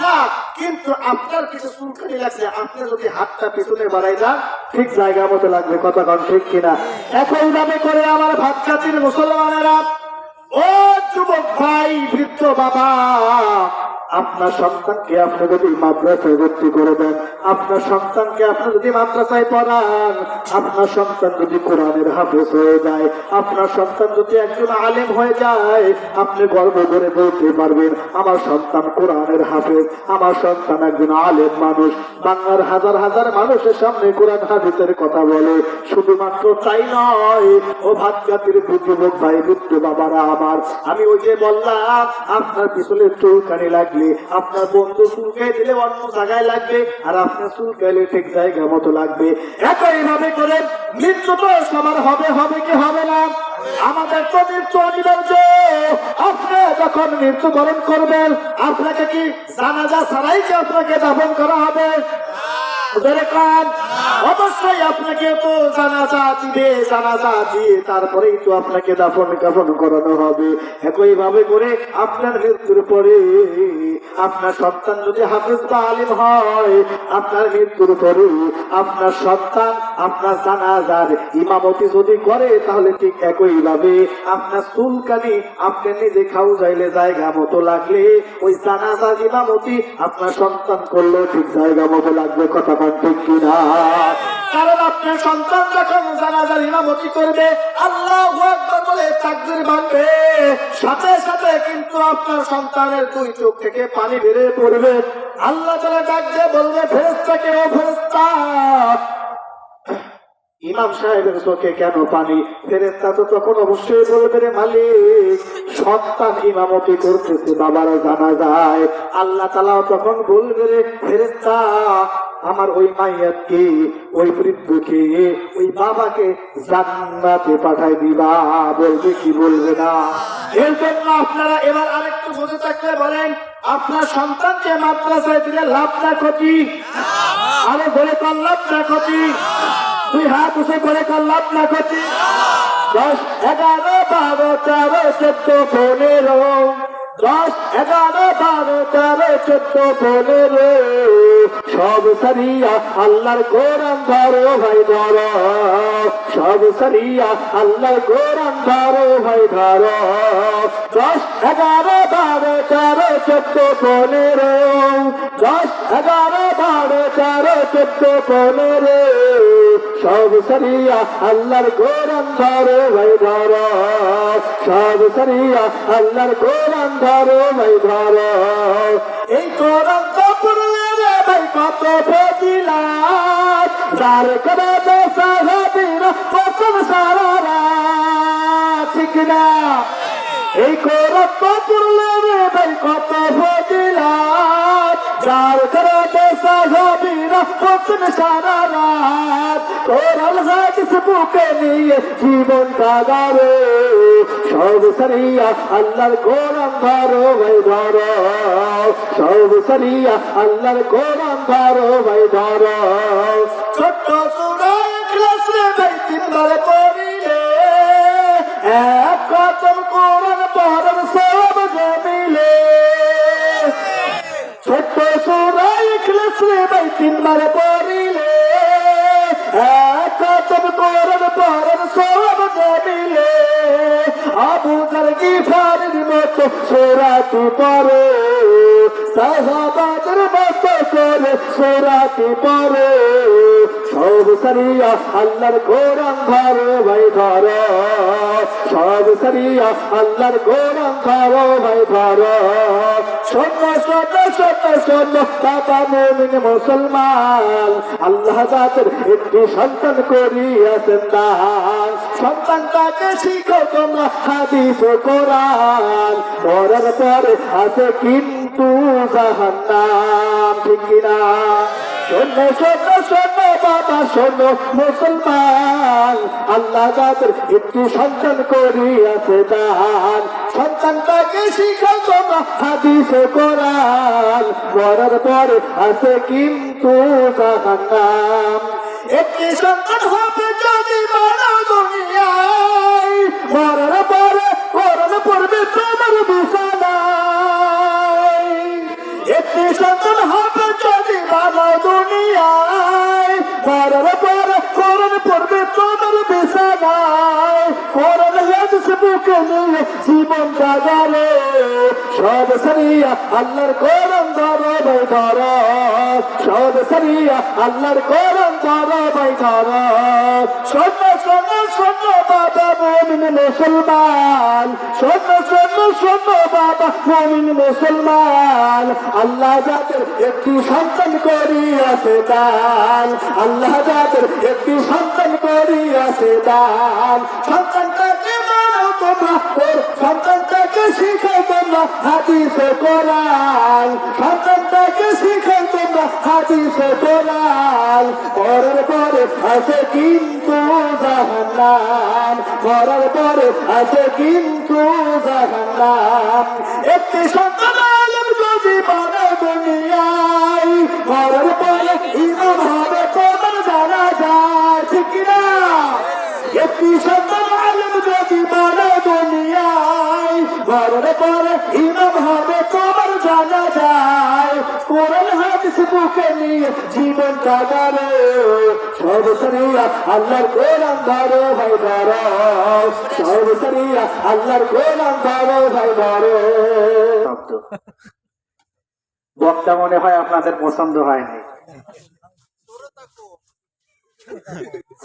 না। কিন্তু আপনার কিছু চুলকানি লাগছে, আপনি যদি হাতটা পিছনে বাড়াই যান, ঠিক জায়গা মতো লাগবে, কথা কন ঠিক কিনা? একইভাবে করে আমার ভাত খাতির মুসলমানেরা, ও যুবক ভাই, বৃদ্ধ বাবা, আপনার সন্তানকে আপনি যদি মাদ্রাসায় ভর্তি করে দেন, আপনার সন্তানকে আপনি যদি মাদ্রাসায় পড়ান, আপনার সন্তান যদি কোরআনের হাফেজ হয়ে যায়, আপনার সন্তান যদি একজন আলেম হয়ে যায়, আপনি গর্ব করে বলতে পারবেন আমার সন্তান কোরআনের হাফেজ, আমার সন্তান একজন আলেম মানুষ, বাংলার হাজার হাজার মানুষের সামনে কোরআন হাদিসের কথা বলে। শুধুমাত্র তাই নয়, ও ভাত জাতির যুবক ভাই, বৃদ্ধ বাবারা আমার, আমি ওই যে বললাম আপনার পিছনে চুলকানি লাগবে, আপনার বন্ধু চুলকাই দিলে অন্য জায়গায় লাগবে, আর আপনার চুলকাইলে ঠিক জায়গা মতো লাগবে। একইভাবে করে মৃত্যু তো সবার হবে, হবে কি হবে না? আমাদের তো মৃত্যু অনিবার্য। আপনি যখন মৃত্যুবরণ করবেন, আপনাকে কি জানাজা ছাড়াই কি আপনাকে দাফন করা হবে? অবশ্যই আপনাকে তো জানাজা দিবে, জানাজা দিয়ে তারপরেই তো আপনাকে দাফন কাফন করানো হবে। একইভাবে করে আপনার মৃত্যুর পরে আপনার সন্তান যদি হাফেজ বা আলিম হয়, আপনার মৃত্যুর পরে আপনার সন্তান আপনার জানাজার ইমামতি যদি করে, তাহলে ঠিক একইভাবে আপনার চুলকানি আপনি নিজে খাও যাইলে জায়গা মতো লাগলে, ওই জানাজার ইমামতি আপনার সন্তান করলেও ঠিক জায়গা মতো লাগবে, কথা ঠিক কিনা? কারণ আপনার সন্তান যখন জানাজার ইমামতি করবে, আল্লাহু আকবার বলে তাকবীর বাঁধবে, সাথে সাথে কিন্তু আপনার সন্তানের 2 চোখ থেকে পানি বেরিয়ে পড়বে। আল্লাহ তাআলা ডাক দিয়ে বলবে ফেরেশতাকে, ও ফেরেশতা, ইমাম সাহেবের চোখে কেন পানি? ফেরেশতা তো তখন অবশ্যই বলবে, রে মালিক, সন্তান ইমামতি করতেছে, বাবারও জানা যায়। আল্লাহ তাআলাও তখন বলবে, রে ফেরেশতা, আমার ওই মাইয়াতকে, ওই বৃদ্ধকে, ওই বাবাকে জান্নাতে পাঠাই দিবা। বলবে কি বলবে না? এর জন্য আপনারা এবার আরেকটু বুঝে থাকলে বলেন, আপনার সন্তানকে মাদ্রাসায় দিলে লাভ না ক্ষতি? আরো বলে কর লাভ না ক্ষতি? তুই হাত উঠে করে কর লাভ না ক্ষতি? 10, 11, 12, 13, 14, 15, 10, 11, 12, 13, 14, 15 সব সারিয়া আল্লাহর কোরআন ধরো ভাই ধরো, সব সারিয়া আল্লাহর কোরআন ধরো ভাই ধরো। 10, 11, 12, 13, 14, 15, 10, 11, 12, 13, 14, 15 সব সারিয়া আল্লাহর কোরআন ধরো ভাই ধরো, সব সারিয়া আল্লাহর কোরআন ধরো ভাই ধরো। এই কোরআন তো পড়লে রে ভাই কত ফজিলাত, যার করাতে সাহাবীরা কসম সারা রাত, ঠিক না? এই কোরআন তো পড়লে রে ভাই কত ফজিলাত, যার করাতে সাহাবীরা কসম সারা রাত। কোরআন হাদিস বুকে নিয়ে জীবন কাগারে, সব সারিয়া আল্লাহর কোরআন ধরো ভাই ধরো, সব সারিয়া আল্লাহর কোরআন ধরো ভাই ধরো। ছোট্ট সূরা ইখলাস রে ভাই 3 বার পড়িলে, এক খতম কোরআন পড়ার সওয়াব জমিলে। ছোট্ট সূরা ইখলাস রে ভাই 3 বার পড়িলে, এক খতম কোরআন পড়ার সওয়াব জমিলে। আবু যর গিফারির মতো সূরাটি পড়ো, সাহাবাদের মতো করে সূরাটি পড়ো, সব সারিয়া আল্লাহর কোরআন ধরো ভাই ধরো, সব সারিয়া আল্লাহর কোরআন ধরো ভাই ধরো। শোনো শোনো শোনো শোনো বাবা মুমিন মুসলমান, আল্লাহ জাতের একটি সন্তান করিয়াছেন দান। সন্তানটাকে শিখো তোমরা হাদিস ও কোরআন, পড়ার পরে আছে কিন্তু জাহান্নাম, ঠিক কিনা? শোনো শোনো শোনো বাবা শোনো মুসলমান, আল্লাহ জাতের একটি সন্তান করিয়াছে দান। সন্তানটাকে শিখাও তোমরা হাদিস ও কোরআন, পড়ার পরে আছে কিন্তু জাহান্নাম। একটি সন্তান হবে যদি মানব দুনিয়ায়, মরার পরে কোরআন পড়বে তোমার বিছানায়। একটি সন্তান হবে যদি মানব দুনিয়ায়, মরার পরে কোরআন পড়বে তোমার বিছানায়। কোরআন হাদিস বুকে নিয়ে জীবন কাগারে, সব সারিয়া আল্লাহর কোরআন ধরো ভাই ধরো, সব সারিয়া আল্লাহর কোরআন ধরো ভাই ধরো। শোনো শোনো শোনো বাবা মুমিন মুসলমান, শোনো শোনো শোনো বাবা মুমিন মুসলমান, আল্লাহ যাদের একটি সন্তান করিয়াছে দান, আল্লাহ যাদের একটি সন্তান করিয়াছে দান। সন্তানটাকে মানো তোমরা, সন্তানটাকে শিখো তোমরা হাদিস ও কোরআন, সন্তানটাকে শিখো তোমরা হাদিস ও কোরআন, পড়ার পরে আছে কিন্তু জাহান্নাম, পড়ার পরে আছে কিন্তু জাহান্নাম। একটি সন্তান আলেম যদি মানো দুনিয়ায়, পড়ার পরে ইমাম হবে তোমার জানা যায়, ঠিক কিনা? একটি সন্তান আলেম যদি মানো দুনিয়ায়, পড়ার পরে ইমাম হবে তোমার জানা যায়। কোরআন হাদিস বুকে নিয়ে জীবন কাটারে, সব সারিয়া আল্লাহর কোরআন ধরো ভাই ধরো, সব সারিয়া আল্লাহর কোরআন ধরো ভাই ধরো। বক্তা মনে হয় আপনাদের পছন্দ হয়নি,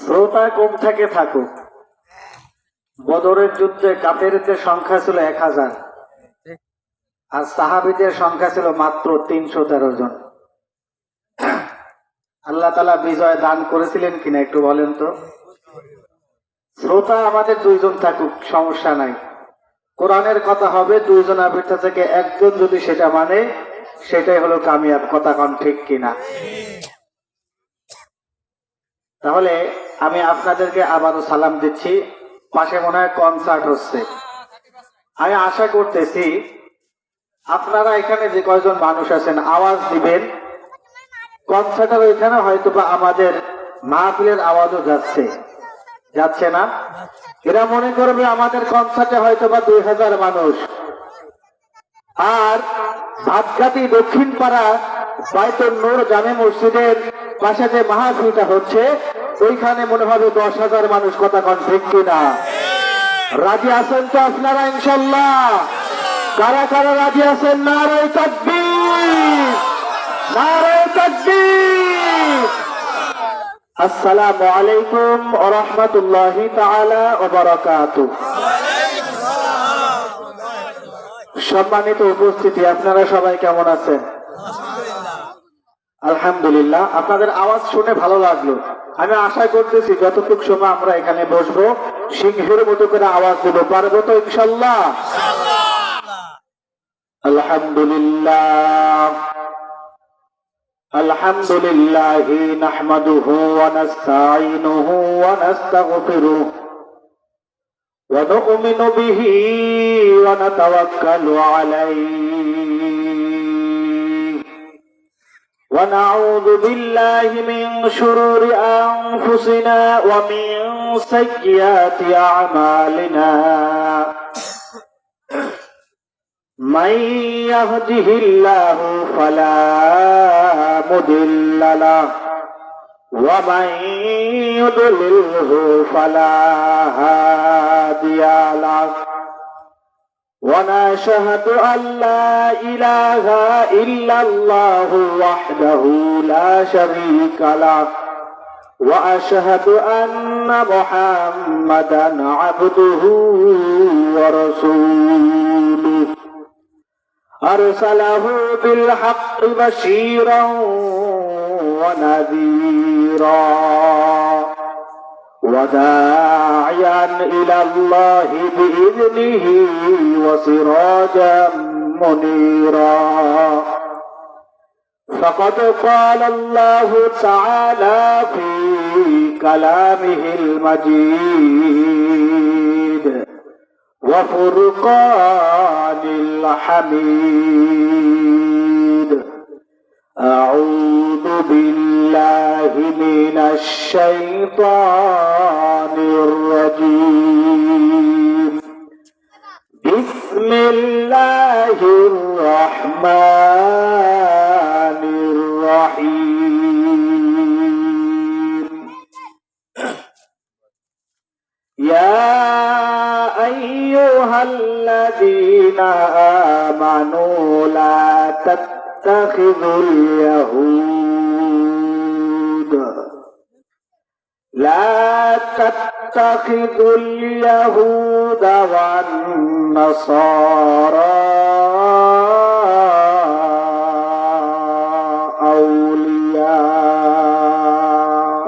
শ্রোতা কম থেকে থাকুক। বদরের যুদ্ধে কাফেরদের সংখ্যা ছিল 1000, আর সাহাবীদের সংখ্যা ছিল মাত্র 313 জন। আল্লাহ তাআলা বিজয় দান করেছিলেন কিনা একটু বলেন তো? শ্রোতা আমাদের দুইজন থাকুক, সমস্যা নাই। কোরআনের কথা হবে, দুইজনের ভিতর থেকে একজন যদি সেটা মানে, সেটাই হলো কামিয়াব। কথা কন ঠিক কিনা? তাহলে আমি আপনাদেরকে আবারও সালাম দিচ্ছি। পাশে মনে হয় কনসার্ট হচ্ছে। আমি আশা করতেছি আপনারা এখানে যে কয়জন মানুষ আছেন আওয়াজ দিবেন। কনসার্টের ওইখানে হয়তো বা আমাদের মাহফিলের আওয়াজও যাচ্ছে, যাচ্ছে না? এরা মনে করবে আমাদের কনসার্টে হয়তো বা 2000 মানুষ। আর ভাতঘাটি দক্ষিণ পাড়া বাইতুন নূর জামে মসজিদের পাশে যে মাহফিলটা হচ্ছে, ওইখানে মনে হবে 10,000 মানুষ। কথা কন ঠিক কিনা? রাজি আছেন তো আপনারা ইনশাল্লাহ? কারা কারা রাজি আছেন? নারায়ে তাকবীর, নারায়ে তাকবীর। আসসালামু আলাইকুম ওয়া রাহমাতুল্লাহি তাআলা ওয়া বারাকাতুহু। সম্মানিত উপস্থিতি, আপনারা সবাই কেমন আছেন? আলহামদুলিল্লাহ। আপনাদের আওয়াজ শুনে ভালো লাগলো। আমি আশা করতেছি যতটুকু সময় আমরা এখানে বসবো সিংহের মতো করে আওয়াজ দেবো। পারবো তো ইনশাল্লাহ? আলহামদুলিল্লাহ, আলহামদুলিল্লাহ নাহমাদুহু ওয়া নাস্তাঈনুহু ওয়া নাস্তাগফিরুহু ওয়া নু'মিনু বিহি ওয়া নাতাওয়াক্কালু আলাইহি ওয়া নাউযু বিল্লাহি মিন শুরুরি আনফুসিনা ওয়া মিন সাইয়্যাতি আ'মালিনা। من يهده الله فلا مضل له ومن يضلله فلا هادي له ونشهد أن لا إله إلا الله وحده لا شريك له وأشهد أن محمدا عبده ورسوله أرسله بالحق بشيرا ونذيرا وداعيا إلى الله بإذنه وسراجا منيرا. فقد قال الله تعالى في كلامه المجيد وفرقان الحميد: أعوذ بالله من الشيطان الرجيم. بسم الله الرحمن الرحيم. يا أيها الذين آمنوا لا تتخذوا اليهود والنصارى أولياء.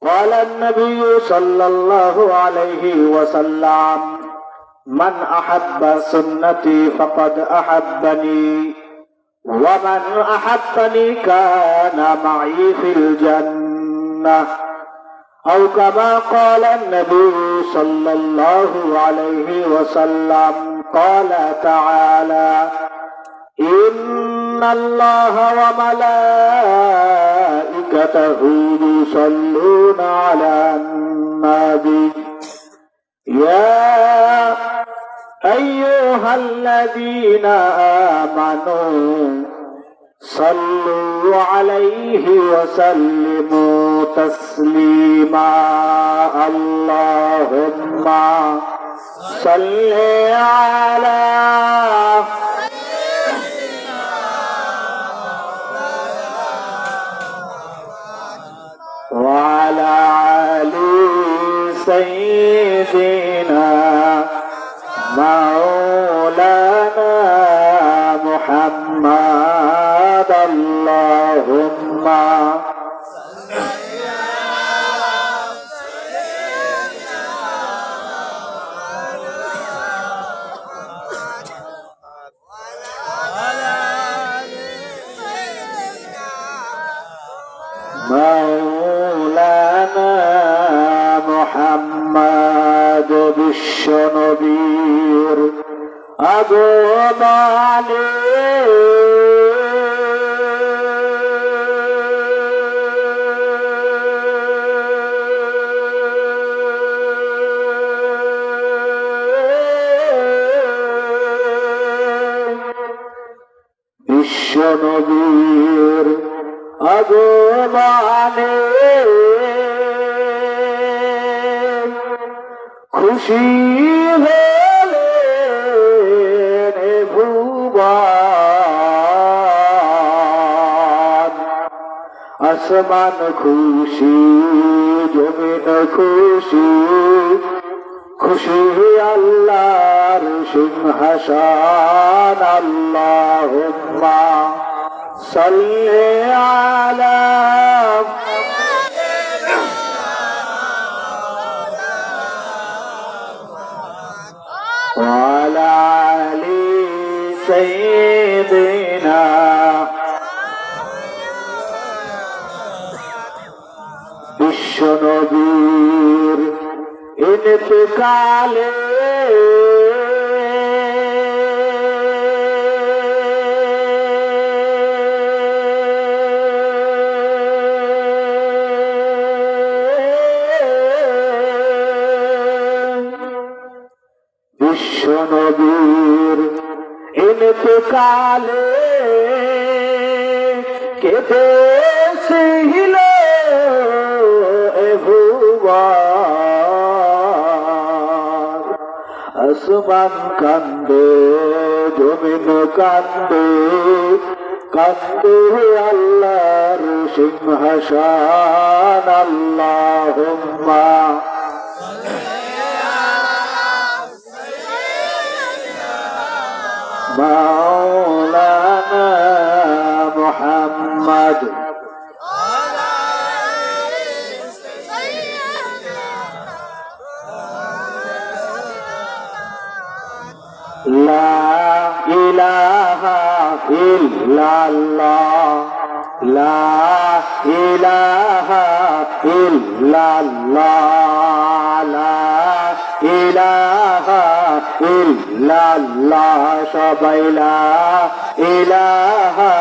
قال النبي صلى الله عليه وسلم: من أحب سنتي فقد أحبني ومن أحبني كان معي في الجنة. أو كما قال النبي صلى الله عليه وسلم. قال تعالى: إن الله وملائكته يصلون على النبي يا أيها الذين آمنوا صلوا عليه وسلموا تسليما. اللهم صل على وعلى آل سيدنا مولانا محمد. اللهم মাওলানা মুহাম্মদ বিশ্ব নবীর আগমনে বিশ্ব নবীর আগমনে খুশি হলেন ভুবন আসমান খুশি জমিন খুশি খুশি আল্লাহর সিংহাসন আল্লাহুম্মা সাল্লি আলা ওয়ালা আলি সাইয়্যিদিনা বিশ্ব নবীর ইন্তেকালে বিশ্ব নবীর ইন্তেকালে কেঁদেছিল এ ভুবন আসমান কান্দে জমিন কান্দে কান্দে আল্লাহর সিংহাসন আল্লাহুম্মা মাওলানা মুহাম্মদ লা ইলাহা ইল্লাল্লাহ লা ইলাহা ইল্লাল্লাহ লা ইলাহা ইল্লাল্লাহ সবাই লা ইলাহা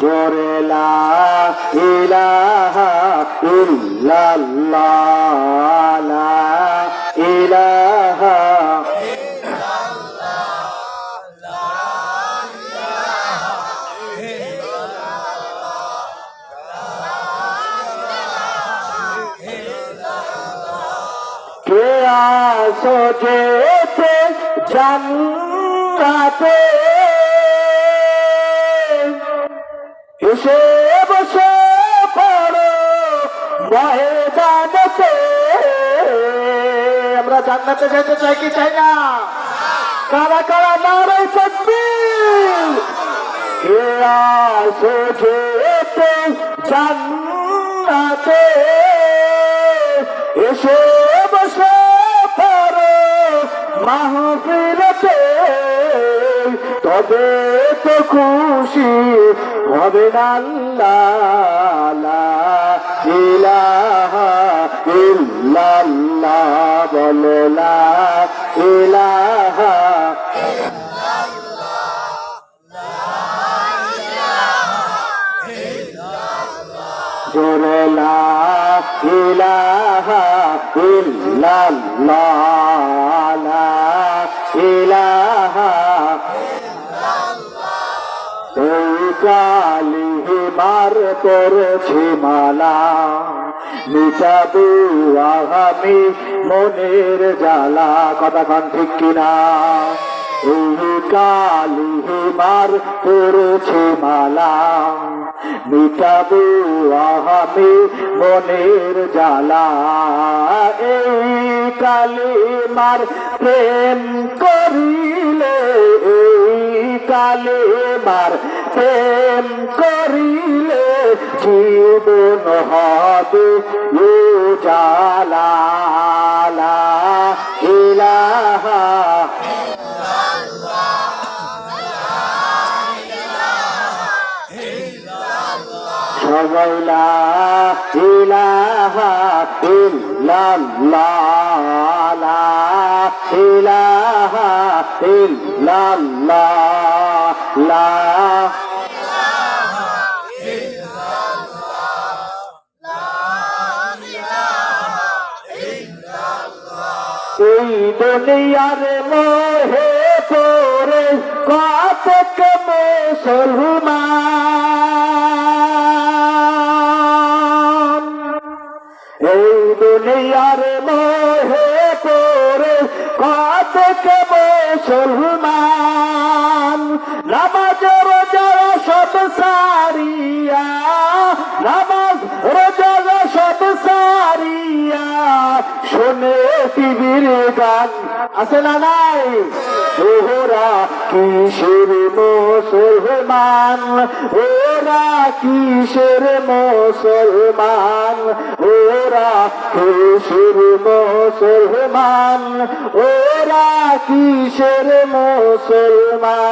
জোরে লা ইলাহা ইল্লাল্লাহ লা ইলাহা কে আসো যেতে জান্নাতে এসে বসে পড়ো ময়দানেতে আমরা জান্নাতে যেতে চাই কি চাই না? কারা কারা নারে তাকবীর কে আসো যেতে জান্নাতে এসে বসে পড়ো মাহফিলতে তবে তো খুশি হবে আল্লাহ লা ইলাহা ইল্লাল্লাহ বলো লা ইলাহা জোরে লা ইলাহা ইল্লাল্লাহ লা ইলাহা এই কালিমার করেছি মালা মিটাবো আমি মনের জ্বালা কথা কান ঠিক কিনা এই কালিমার করেছি মালা মিটাবো আমি মনের জ্বালা এই কালিমার প্রেম করিলে এই কালিমার প্রেম করিলে জীবন হবে উজালা লা ইলাহা সবাই লা ইলাহা ইল্লাল্লাহ লা ইলাহা ইল্লাল্লাহ লা এই দুনিয়ার মোহে পড়ে কতক মুসলমান এই দুনিয়ার মোহে পড়ে কতক মুসলমান নামাজ রোজা সব সারিয়া নামাজ রোজা সব সারিয়া শোনে টিভির গান আছে না নাই ওরা কিসের মুসলমান ওরা কিসের মুসলমান ওরা কিসের মুসলমান ওরা কিসের মুসলমান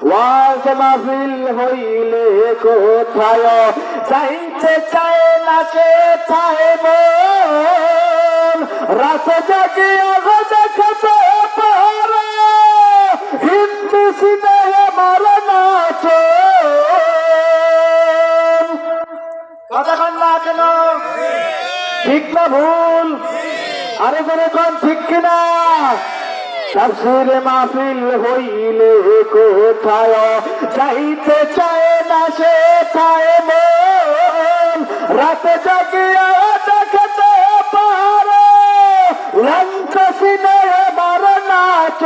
ওয়াজ মাহফিল হইলে কোথায় যাইতে চায় না সে চায় মন রাত জাগে দেখতে পারে হিন্দু সিনেমা মারে নাচ কতক্ষণ না কেন ঠিক না ভুল আরে করে কোন ঠিক কিনা তাফসীরে মাহফিল হইলে কোথায় যাইতে চায় না সে চায় মন রাত জাগিয়া দেখতে পারে লঙ্ক সিনেমার নাচ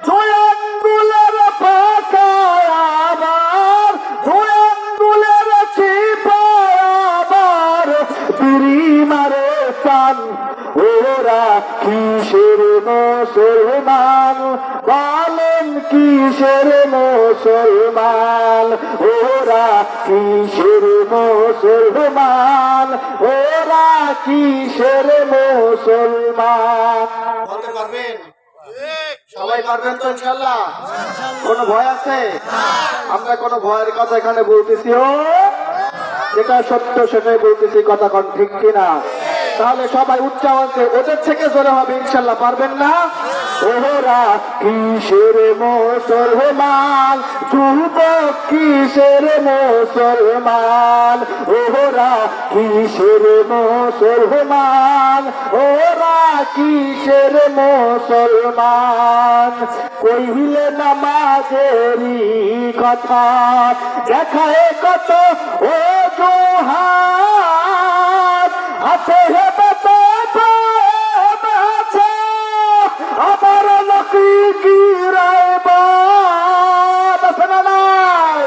দুই আঙ্গুলের ফাঁকায় আবার দুই আঙ্গুলের চিপায় আবার বিড়ি মারে টান ওরা কিসের মুসলমান বলেন কিসের মুসলমান ওরা কিসের মুসলমান ওরা কিসের মুসলমান বলতে পারবেন সবাই পারবেন তো ইনশাআল্লাহ কোনো ভয় আছে আমরা কোনো ভয়ের কথা এখানে বলতেছি ও যেটা সত্য সেটাই বলতেছি কথা কোন ঠিক কিনা তাহলে সবাই উচ্চারণে ওদের থেকে জোরে হবে ইনশাআল্লাহ পারবেন না ওরা কিসের মুসলমান যুবক কিসের মুসলমান ওরা কিসের মুসলমান ওরা কিসের মুসলমান কইলে নামাজেরই কথা দেখায় কত ও জোহার হাতে হেঁটে আছে আবার লকি গিরায় নাই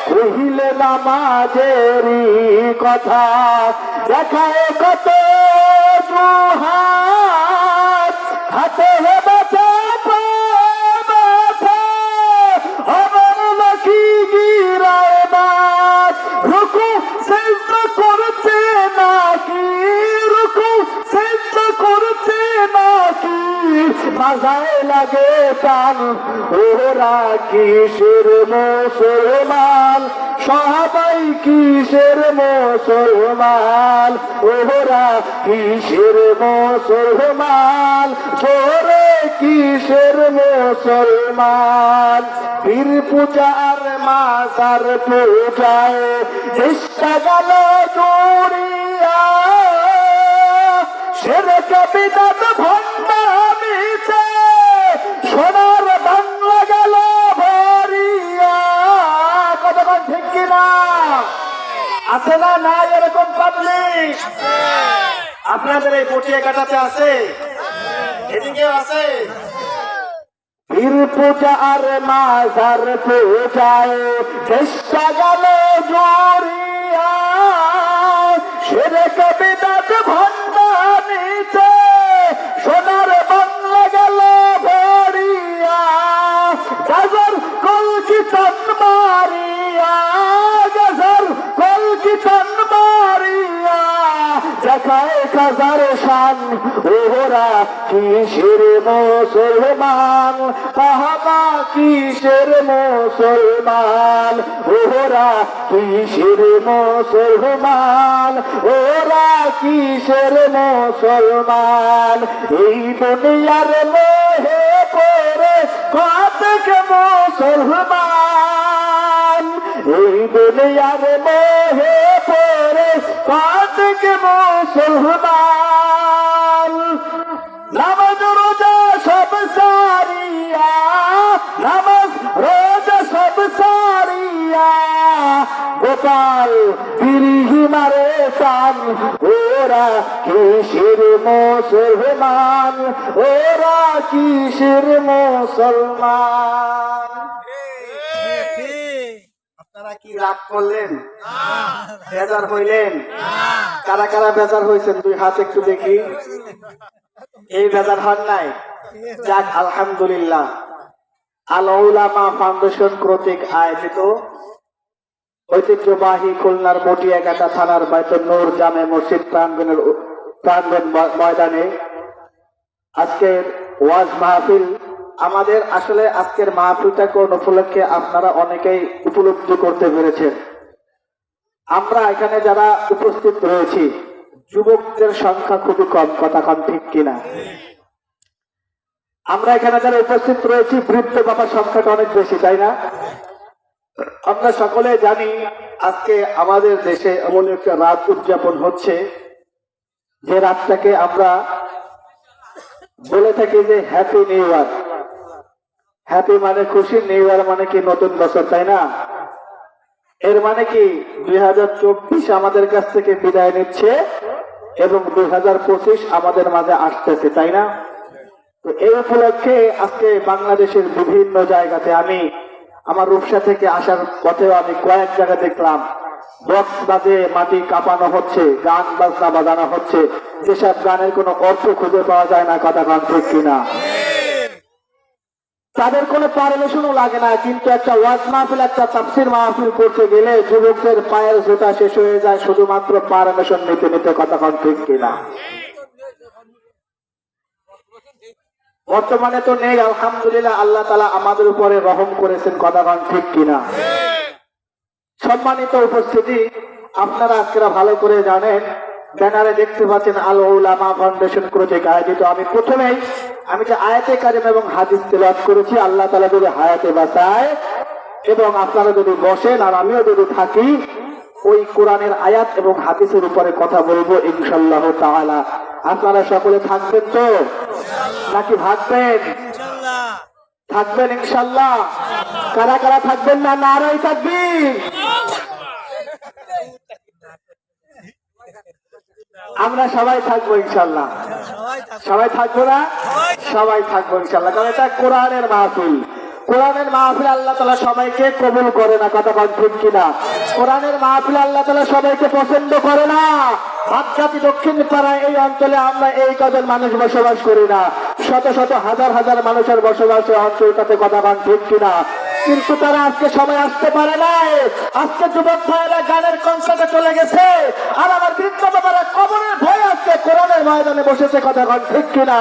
কহিলে নামাজেরই কথা দেখায় কত জোহার হাতে হেঁটে আবার লকি গিরায় রুকু সেজদা করতে নাকি রুকু সেজদা করতে নাকি মাজায় লাগে টান ওরা কিসের মুসলমান সবাই কিসের মুসলমান ওরা কিসের মুসলমান জোরে কিসের মুসলমান পীর পূজা আর মাজার পূজায় চেষ্টা গেল জড়িয়া শিরক বিদআত ভণ্ডামিতে সোনার বাংলা গেল ভরিয়া কতক্ষণ ঠিক কিনা আছে না নাই এরকম পাবলিক আপনাদের এই পটিয়া কাটাতে আছে এদিকেও আছে পীর পূজা আর মাজার পূজায় চেষ্টা গেল জড়িয়া শিরক বিদআত ভণ্ডামিতে সোনার বাংলা গেল ভরিয়া গাজর কলকিতন মারিয়া গাজর কলকিতন মারিয়া এক এক হাজার শান, ওরা কিসের মুসলমান, বাবা কিসের মুসলমান, ওরা কিসের মুসলমান, ওরা কিসের মুসলমান। এই দুনিয়ার মোহে পড়ে কতক মুসলমান, এই দুনিয়ার মোহে পড়ে কতক মুসলমান। নামাজ রোজা সব সারিয়া, নামাজ রোজা সব সারিয়া, গোপাল বিরিহি মারে টান, ওরা কিসের মুসলমান, ওরা কিসের মুসলমান। আপনারা কি রাগ করলেন? বেজার হইলেন? কারা কারা বেজার হয়েছেন দুই হাত একটু দেখি। এই বেজার হন নাই? যাক আলহামদুলিল্লাহ। আল উলামা ফাউন্ডেশন কর্তৃক আয়োজিত ঐতিহ্যবাহী খুলনার মটিয়াঘাটা থানার বাইতুন নূর জামে মসজিদ প্রাঙ্গণ ময়দানে আজকের ওয়াজ মাহফিল। আমাদের আসলে আজকের মাহফিলটা কোন উপলক্ষে আপনারা অনেকেই উপলব্ধি করতে পেরেছেন। আমরা এখানে যারা উপস্থিত রয়েছি যুবকদের সংখ্যা খুবই কম, কথা কম ঠিক কিনা? আমরা এখানে যারা উপস্থিত রয়েছি বৃদ্ধ বাবার সংখ্যাটা অনেক বেশি, তাই না? আমরা সকলে জানি আজকে আমাদের দেশে এমন একটা রাত উদযাপন হচ্ছে যে রাতটাকে আমরা বলে থাকি যে হ্যাপি নিউ ইয়ার। হ্যাপি মানে খুশি, নিউ ইয়ার মানে কি নতুন বছর, তাই না? এর মানে কি 2024 আমাদের কাছ থেকে বিদায় নিচ্ছে এবং 2025 আমাদের মাঝে আসতেছে, তাই না? তো এই উপলক্ষে আজকে বাংলাদেশের বিভিন্ন জায়গাতে, আমি আমার রূপসা থেকে আসার পথেও আমি কয়েক জায়গা দেখলাম বক্স বাজে মাটি কাঁপানো হচ্ছে, গান বাজনা বাজানো হচ্ছে, যেসব গানের কোনো অর্থ খুঁজে পাওয়া যায় না, কথা গান ঠিক কিনা? তাদের কোনো পারমিশনও লাগে না, কিন্তু একটা ওয়াজ মাহফিল, একটা তাফসীর মাহফিল করতে গেলে যুবকদের পায়ের জুতা শেষ হয়ে যায় শুধুমাত্র পারমিশন নিতে নিতে, কথা গান ঠিক কিনা? বর্তমানে তো নেই, আলহামদুলিল্লাহ, আল্লাহ তাআলা আমাদের উপরে রহম করেছেন, কথা গান ঠিক কিনা? সম্মানিত উপস্থিতি, আপনারা আজকেরা ভালো করে জানেন, ব্যানারে দেখতে পাচ্ছেন আল উলামা ফাউন্ডেশন কর্তৃক আয়োজিত। আমি প্রথমেই আমি যে আয়াতে কারিমা এবং হাদিস তেলাওয়াত করেছি, আল্লাহ তাআলা যদি হায়াতে বাঁচায় এবং আপনারা যদি বসেন আর আমিও যদি থাকি, ওই কোরআনের আয়াত এবং হাদিসের উপরে কথা বলবো ইনশাআল্লাহ তাআলা। আপনারা সকলে থাকবেন তো নাকি ভাগবেন? থাকবেন ইনশাআল্লাহ। কারা কারা থাকবেন না? নারাই তাকবীর। আমরা সবাই থাকবো ইনশাআল্লাহ। সবাই থাকবো না? সবাই থাকবো ইনশাআল্লাহ, কারণ এটা কোরআনের মাহফিল। কোরআনের মাহফিল আল্লাহ তাআলা সবাইকে কবুল করে না, কথা বল ঠিক কিনা? কোরআনের মাহফিল আল্লাহ তাআলা সবাইকে পছন্দ করে না। ভাতঘাটি দক্ষিণ পাড়ায় এই অঞ্চলে আমরা এই কজন মানুষ বসবাস করি না, শত শত হাজার হাজার মানুষের বসবাস অঞ্চলটাতে, কথা বল ঠিক কিনা? কিন্তু তারা আজকে সবাই আসতে পারে নাই। আজকে যুবক ভাইয়েরা গানের কনসার্টে চলে গেছে, আর আমার বৃদ্ধ বাবারা কবরের ভয়ে আজকে কোরআনের ময়দানে বসেছে, কথা বল ঠিক কিনা?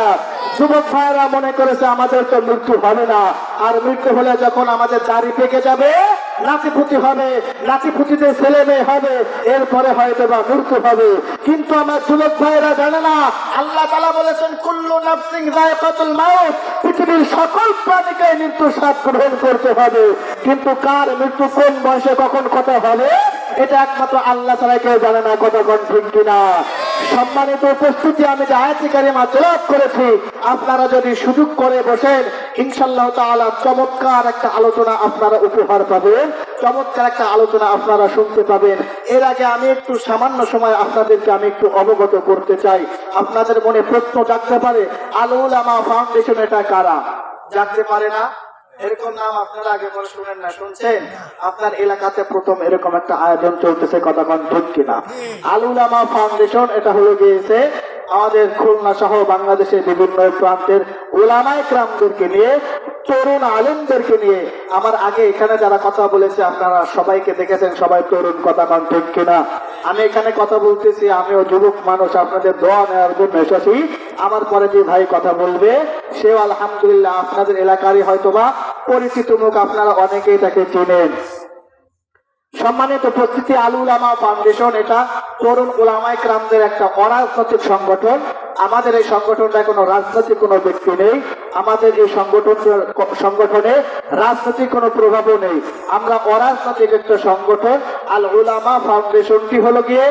যুবক ভাইয়েরা মনে করেছে আমাদের তো মৃত্যু হবে না, আর মৃত্যু হলে যখন আমাদের দাড়ি পেকে যাবে, নাতিপুতি হবে, নাতিপুতিতে ছেলে মেয়ে হবে, এরপরে হয়তো বা মৃত্যু হবে। কিন্তু আমার যুবক ভাইয়েরা জানে না, আল্লাহ তাআলা বলেছেন কুল্লু নাফসিন যায়কাতুল মাউত, পৃথিবীর সকল প্রাণীকে মৃত্যু স্বাদ গ্রহণ করতে হবে, কিন্তু কার মৃত্যু কোন বয়সে কখন কথা হবে এটা একমাত্র আল্লাহ ছাড়া কেউ জানে না, কথা কোন ঠিক কিনা? সম্মানিত উপস্থিতি, আমি যে আয়াতে কারিমা তেলাওয়াত করেছি, আপনারা যদি সুযোগ করে বসেন ইনশাআল্লাহ তাআলা চমৎকার একটা আলোচনা আপনারা উপহার পাবেন, চমৎকার একটা আলোচনা আপনারা শুনতে পাবেন। এর আগে আমি একটু সামান্য সময় আপনাদেরকে আমি একটু অবগত করতে চাই। আপনাদের মনে প্রশ্ন জাগতে পারে, আল উলামা ফাউন্ডেশন এটা কারা? জাগতে পারে না? এরকম নাম আপনারা আগে পরে শুনেন না, শুনছেন? আপনার এলাকাতে প্রথম এরকম একটা আয়োজন চলতেছে, কথা কোন ঠিক কিনা? আল উলামা ফাউন্ডেশন এটা হলো গিয়েছে আমাদের খুলনা সহ বাংলাদেশের বিভিন্ন প্রান্তের উলামায়ে কেরামদেরকে নিয়ে, তরুণ আলেমদেরকে নিয়ে। আমার আগে এখানে যারা কথা বলেছে আপনারা সবাইকে দেখেছেন, সবাই তরুণ, কথা কন ঠিক কিনা? আমি এখানে কথা বলতেছি, আমিও যুবক মানুষ, আপনাদের দোয়া নেওয়ার জন্য এসেছি। আমার পরে যে ভাই কথা বলবে সেও আলহামদুলিল্লাহ আপনাদের এলাকারই হয়তোবা পরিচিত মুখ, আপনারা অনেকেই তাকে চেনেন। সম্মানিত উপস্থিতি, আল উলামা ফাউন্ডেশন এটা তরুণ উলামায়ে কেরামদের একটা অরাজনৈতিক সংগঠন। আমাদের এই সংগঠনটা কোনো রাজনৈতিক কোনো ব্যক্তি নেই, আমাদের এই সংগঠনে রাজনৈতিক কোনো প্রভাবও নেই। আমরা অরাজনৈতিক একটা সংগঠন। আল উলামা ফাউন্ডেশনটি হলো গিয়ে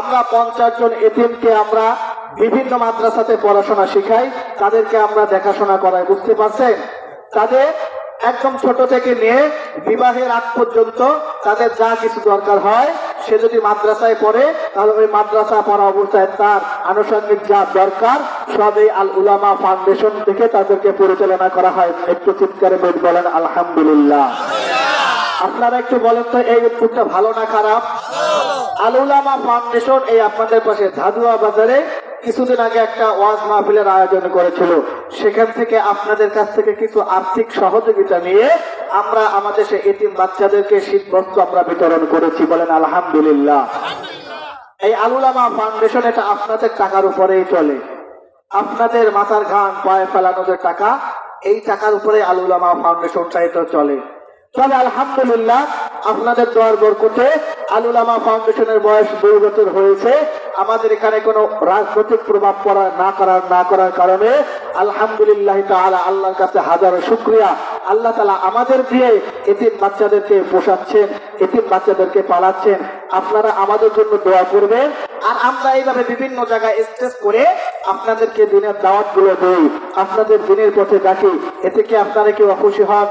আমরা 50 জন এতিমকে আমরা বিভিন্ন মাদ্রাসাতে পড়াশোনা শিখাই, তাদেরকে আমরা দেখাশোনা করাই। বুঝতে পারছেন? তাদের একদম ছোট থেকে নিয়ে বিবাহের আগ পর্যন্ত তাদের যা কিছু দরকার হয়, সে যদি মাদ্রাসায় পড়ে তাহলে ওই মাদ্রাসা পড়া অবস্থায় তার আনুষঙ্গিক যা দরকার সব এই আল উলামা ফাউন্ডেশন থেকে তাদেরকে পরিচালনা করা হয়। একটু চিৎকারে বলেন আলহামদুলিল্লাহ। আপনারা একটু বলেন তো এই উদ্যোগটা ভালো না খারাপ? আল উলামা ফাউন্ডেশন এই আপনাদের পাশে ঝাদুয়া বাজারে কিছুদিন আগে একটা ওয়াজ মাহফিলের আয়োজন করেছিল। সেখান থেকে আপনাদের কাছ থেকে কিছু আর্থিক সহযোগিতা নিয়ে আমরা আমাদের সেই এতিম বাচ্চাদেরকে শীতবস্ত্র আমরা বিতরণ করেছি। বলেন আলহামদুলিল্লাহ। এই আল উলামা ফাউন্ডেশন এটা আপনাদের টাকার উপরেই চলে, আপনাদের মাথার ঘাম পায়ে ফেলানো যে টাকা, এই টাকার উপরে আল উলামা ফাউন্ডেশনটা এটা চলে। তবে আলহামদুলিল্লাহ আপনাদের দোয়ার বরকতে আল উলামা ফাউন্ডেশনের বয়স 2 বছর হয়েছে। আমাদের এখানে কোনো রাজনৈতিক প্রভাব না করার কারণে আলহামদুলিল্লাহ তাআলা, আল্লাহর কাছে হাজারো শুকরিয়া, আল্লাহ তাআলা আমাদের দিয়ে এতিম বাচ্চাদেরকে পোষাচ্ছেন, এতিম বাচ্চাদেরকে পালাচ্ছেন। আপনারা আমাদের জন্য দোয়া করবেন। আর আমরা এইভাবে বিভিন্ন জায়গায় স্টেজ করে আপনাদেরকে দিনের দাওয়াত গুলো দেই, আপনাদের দিনের পথে ডাকি। এতে কি আপনারা কি অখুশি হন?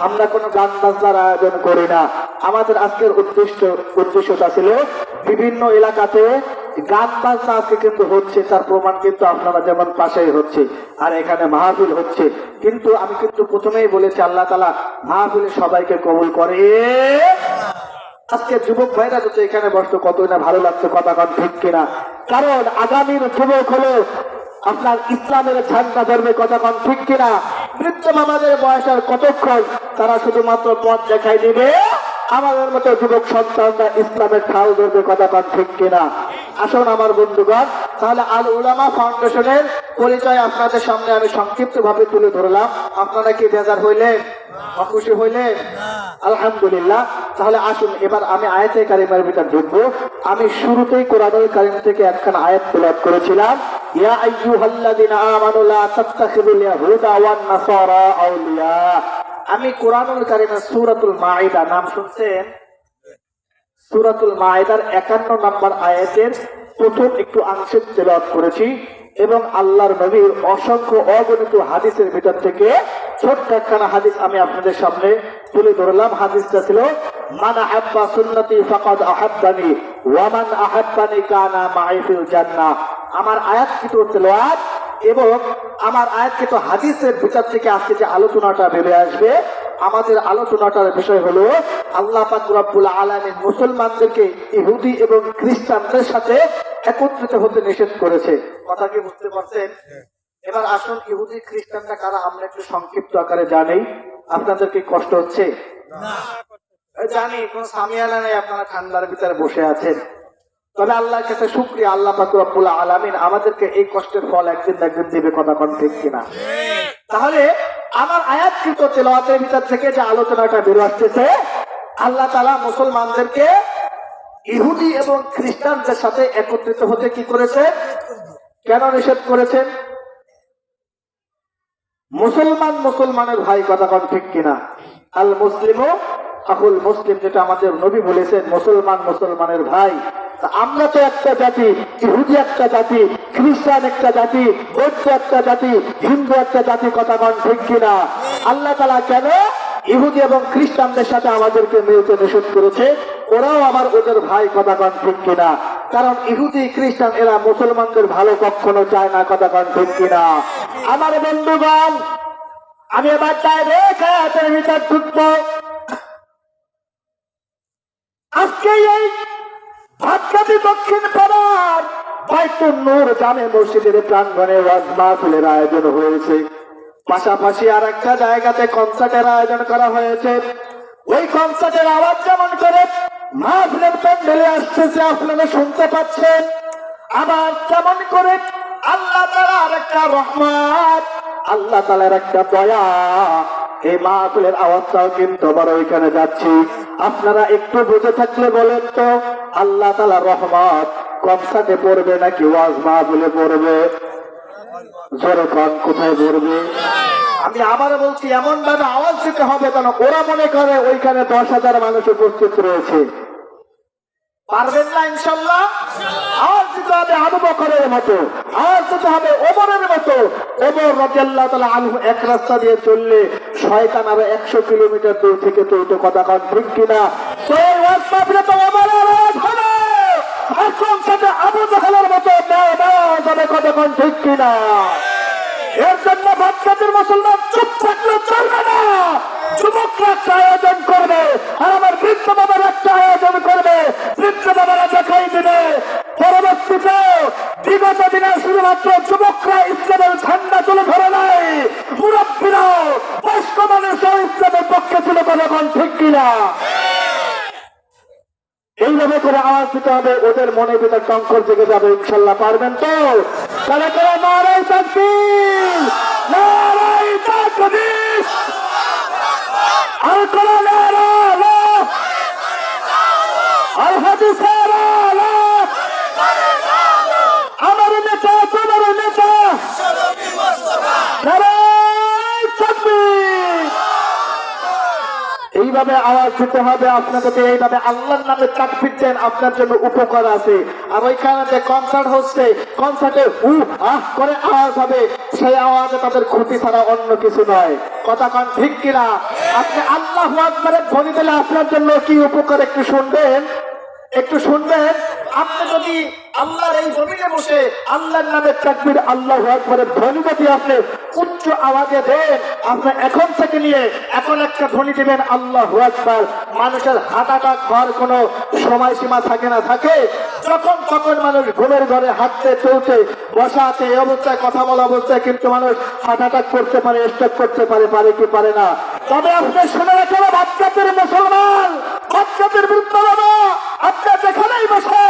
আমরা কোনো গান বাজনার আয়োজন করি না। আমাদের আজকের উদ্দেশ্যটা ছিল বিভিন্ন এলাকাতে গান বাজনা আজকে কিন্তু হচ্ছে, তার প্রমাণ কিন্তু আপনারা যেমন পাশেই হচ্ছে, আর এখানে মাহফিল হচ্ছে। কিন্তু আমি কিন্তু প্রথমেই বলেছি আল্লাহ তাআলা মাহফিলে সবাইকে কবুল করে। আজকে যুবক ভাইরা যদি এখানে বসতো কতই না ভালো লাগতো, কথা কন ঠিক কিনা? কারণ আগামীর যুবক হলো আপনার ইসলামের ঝান্ডা ধরবে, কথা কন ঠিক কিনা? বৃদ্ধ আমাদের বয়সের কতক্ষণ, তারা শুধুমাত্র পথ দেখাই দিবে। আমাদের মতো যুবক সন্তানরা ইসলামের ঠাল ধরবে, কথা কন ঠিক কিনা? আসুন আমার বন্ধুগণ, তাহলে আল উলামা ফাউন্ডেশনের পরিচয় আপনাদের সামনে আমি সংক্ষিপ্ত ভাবে তুলে ধরলাম। আপনারা কি বেজার হইলেন, অখুশি হইলেন? আলহামদুলিল্লাহ। তাহলে আসুন এবার আমি আয়াতে কারিমার ভিতর ঢুকবো। আমি শুরুতেই কোরআনুল কারীম থেকে একখানা আয়াত তেলাওয়াত করেছিলাম, ইয়া আইয়ুহাল্লাযিনা আমানু লা তাত্তাখিযুল ইয়াহুদা ওয়ান নাসারা আউলিয়া। আমি কোরআনুল কারীমের সূরাতুল মাঈদা, নাম শুনছেন? সূরাতুল মাঈদার 51 নম্বর আয়াতের প্রথম একটু অংশ তেলাওয়াত করেছি এবং আল্লাহর নবীর অসংখ্য অগণিত হাদিসের ভিতর থেকে ছোট্ট একখানা হাদিস আমি আপনাদের সামনে তুলে ধরলাম। হাদিসটা ছিল, মান আহাব্বা সুন্নতি ফাকাদ আহাব্বানি ওয়া মান আহাব্বানি কানা মাই ফিল জান্নাহ। আমার আয়াতকৃত তেলাওয়াত এবং আমার আয়াতকৃত হাদিসের ভিতর থেকে আজকে যে আলোচনাটা ভেবে আসবে, আমাদের আলোচনাটার বিষয় হলো আল্লাহ পাক রব্বুল আলামিন মুসলমানদেরকে ইহুদি এবং খ্রিস্টানদের সাথে একত্রিত হতে নিষেধ করেছে। কথা কি বুঝতে পারছেন? এবার আসুন ইহুদি খ্রিস্টানরা কারা আমরা একটু সংক্ষিপ্ত আকারে জানি। আপনাদের কি কষ্ট হচ্ছে? জানি, কোন সামিয়ানা নেই, আপনারা ঠান্ডার ভিতরে বসে আছেন। তবে আল্লাহর কাছে শুকরিয়া, আল্লাহ পাক রব্বুল আলামিন আমাদেরকে এই কষ্টের ফল একদিন না একদিন দেবে, কথা কোন ঠিক কিনা? তাহলে আমার আয়াতকৃত তেলাওয়াতের ভিতর থেকে যে আলোচনাটা বের আসতেছে, আল্লাহ তাআলা মুসলমানদেরকে ইহুদি এবং খ্রিস্টানদের সাথে একত্রিত হতে কি করেছে, কেন নিষেধ করেছেন? মুসলমানের ভাই, কথা কোন ঠিক কিনা? আল মুসলিমু আখুল মুসলিম, যেটা আমাদের নবী বলেছেন, মুসলমানের ভাই। আমরা তো একটা জাতি, ইহুদি একটা জাতি, খ্রিস্টান একটা জাতি, বৌদ্ধ একটা জাতি, হিন্দু একটা জাতি, কথা কোন ঠিক কিনা? আল্লাহ তাআলা কেন ইহুদি এবং খ্রিস্টানদের সাথে আমাদেরকে মিলতে নিষেধ করেছে? ওরাও আমার ওদের ভাই, কথা কোন ঠিক কিনা? কারণ ইহুদি খ্রিস্টান এরা মুসলমানদের ভালো কখনো চায় না, কথা কোন ঠিক কিনা? আমার বন্ধুগণ, আমি এবার ডাইরেক্ট আয়াতের ভিতর ঢুকবো। আজকে এই ভাতকাটি দক্ষিণ পাড়ার বাইতুন নূর জামে মসজিদের প্রাঙ্গণে ওয়াজ মাহফিলের আয়োজন হয়েছে। পাশাপাশি আর একটা জায়গাতে কনসার্টের আয়োজন করা হয়েছে। ওই কনসার্টের আওয়াজ যেমন করে মাহফিলের প্যান্ডেলে আসতেছে আপনারা শুনতে পাচ্ছেন, আবার তেমন করে আল্লাহ তাআলার একটা রহমত, আল্লাহ তাআলার একটা দয়া, এই মাহফিলের আওয়াজটাও কিন্তু আবার ওইখানে যাচ্ছি। আপনারা একটু বুঝে থাকলে বলেন তো, আল্লাহ তাআলার রহমত কনসার্টে পড়বে নাকি ওয়াজ মাহফিলে পড়বে? জোরে কোন কোথায় পড়বে? আমি আবার বলছি, এমন ভাবে আওয়াজ দিতে হবে যেন ওরা মনে করে ওইখানে 10,000 মানুষ উপস্থিত রয়েছে। পারবেন না ইনশাল্লাহ? আওয়াজ দিতে হবে আবু বকরের মতো, আওয়াজ দিতে হবে ওমরের মতো। ওমর রাদিয়াল্লাহু তাআলা আনহু এক রাস্তা দিয়ে চললে শয়তান আরো 100 কিলোমিটার দূর থেকে চলতো, কথা কন ঠিক কিনা? তো এই ওয়াজ মাহফিলে তো ওমরের আওয়াজ হবে, আর কনসার্টে আবু জাহেলের মতো আওয়াজ হবে, কথা কন ঠিক কিনা? এর জন্য বাচ্চাদের মুসলমান চুপ থাকলে চলবে না। যুবকরা একটা আয়োজন করবে, আর আমার বৃদ্ধ বাবার একটা আয়োজন করবে, বৃদ্ধ বাবারা দেখাই দিবে। পরবর্তীতে বিগত দিনে শুধুমাত্র যুবকরা ইসলামের ঝান্ডা তুলে ধরে নাই, মুরব্বীরাও বয়স্ক মানুষও ইসলামের পক্ষে ছিল, কতক্ষণ ঠিক কিনা? এইভাবে করে আওয়াজ দিতে হবে, ওদের মনে ভিতর টঙ্কর জেগে যাবে। ইনশাল্লাহ পারবেন তো? তাহলে করে নারায়ে তাকবীর, নারায়ে তাকবীর, আর করে নারা লা আর হাদিসের আলা, আমার নেতা তোমার নেতা নারায়ে তাকবীর। এইভাবে আওয়াজ দিতে হবে আপনাদেরকে, এইভাবে আল্লাহর নামে তাকবীর দেন, আপনার জন্য উপকার আছে। আর ওইখানে যে কনসার্ট হচ্ছে, কনসার্টে আহ করে আওয়াজ হবে, সেই আওয়াজে তাদের ক্ষতি ছাড়া অন্য কিছু নয়, কথা কন ঠিক কিনা? আপনি আল্লাহু আকবারের ধ্বনি দিলে আপনার জন্য কি উপকার একটু শুনবেন, একটু শুনবেন। আপনি যদি আল্লাহর এই জমিনে বসে আল্লাহর নামে তাকবীর আল্লাহু আকবারের ধ্বনি যদি আপনি উচ্চ আওয়াজে দেন, আপনি এখন থেকে নিয়ে এখন একটা ধ্বনি দিবেন আল্লাহু আকবার, মানুষের হার্ট অ্যাটাক হওয়ার কোনো সময়সীমা থাকে না, থাকে যখন তখন মানুষ ঘুমের ঘরে হাঁটতে চলতে বসা আছে, এই অবস্থায় কথা বলা অবস্থায় কিন্তু মানুষ হার্ট অ্যাটাক করতে পারে, স্ট্রোক করতে পারে, পারে কি পারে না? তবে আপনি শুনে রাখেন বাচ্চাদের মুসলমান, বাচ্চাদের বৃদ্ধ বাবা, আপনার যেখানেই বসে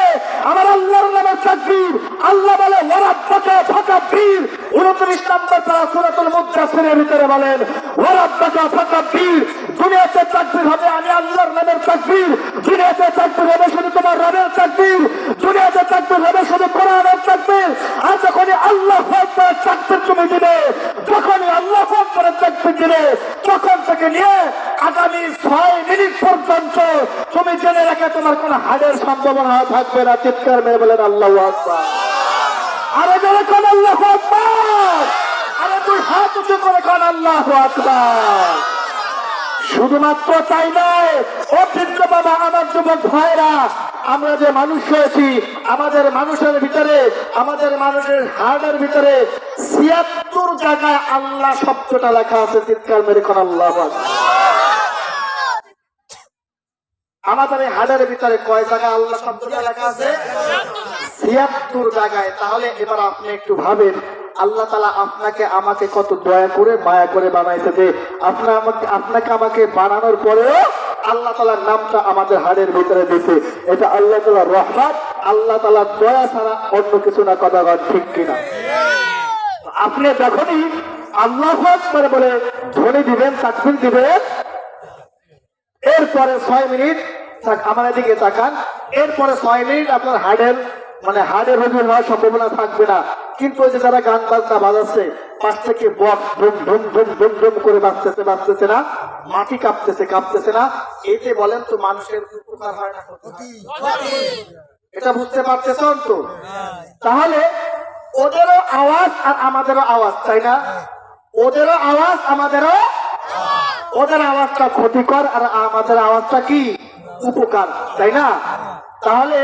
আমার আল্লাহর নামে তাকবীর, আল্লাহ বলে ওয়ারাব্বাকা ফাকাব্বির, 29 নম্বর পারা সূরাতুল মুদ্দাসসিরের ভিতরে বলেন ওয়ারাব্বাকা ফাকাব্বির। দুনিয়াতে তাকবীর হবে আমি আল্লাহর নামের তাকবীর, দুনিয়াতে তাকবীর হবে শুধু তোমার রবের তাকবীর, দুনিয়াতে তাকবীর হবে শুধু কোরআনের তাকবীর। আর যখনই আল্লাহু আকবার তাকবীর তুমি দিবে, যখনই আল্লাহু আকবারের তাকবীর দিবে, তখন থেকে নিয়ে আগামী 6 মিনিট পর্যন্ত তুমি জেনে রাখে তোমার কোন হাড়ের সম্ভাবনা থাকবে না। চিৎকার মেরে বলেন আল্লাহু আকবার। আরে যারা কোন আল্লাহু আকবার, আরে তুই হাত উঁচু করে কোন আল্লাহু আকবার। শুধুমাত্র তাই নয়, ও বৃদ্ধ বাবা, আমার যুবক ভাইরা, আমরা যে মানুষ হয়েছি, আমাদের মানুষের ভিতরে, আমাদের মানুষের হার্টের ভিতরে 76 জায়গায় আল্লাহ শব্দটা লেখা আছে। চিৎকার মেরে কোন আল্লাহু আকবার। আমাদের এই হাড়ের ভিতরে কয় জায়গায় আল্লাহ শব্দটা লেখা আছে? 76 জায়গায়। তাহলে এবার আপনি একটু ভাবেন, আল্লাহ তাআলা আপনাকে আমাকে কত দয়া করে মায়া করে বানাইছে, যে আপনাকে আমাকে বানানোর পরেও আল্লাহ তাআলার নামটা আমাদের হাড়ের ভিতরে দিয়েছে। এটা আল্লাহ তাআলার রহমত, আল্লাহ তাআলার দয়া ছাড়া অন্য কিছু না, কথা ঠিক কিনা? আপনি যখনই আল্লাহু আকবার বলে ধ্বনি দিবেন, তাকবীর দিবেন, এরপরে 6 মিনিট আমার দিকে তাকান, এরপরে 6 মিনিট আপনার হার্টের রোগী হওয়ার সম্ভাবনা থাকবে না। কিন্তু ওই যে যারা গান বাজনা বাজাচ্ছে, পাশ থেকে বক্স ধুম ধুম ধুম ধুম ধুম করে বাজতেছে না, মাটি কাঁপতেছে না, এতে বলেন তো মানুষের উপকার হয় না? এটা বুঝতে পারতেছেন তো? তাহলে ওদেরও আওয়াজ আর আমাদেরও আওয়াজ, তাই না? ওদেরও আওয়াজ আমাদেরও, ওদের আওয়াজটা ক্ষতিকর আর আমাদের আওয়াজটা কি উপকার, তাই না? তাহলে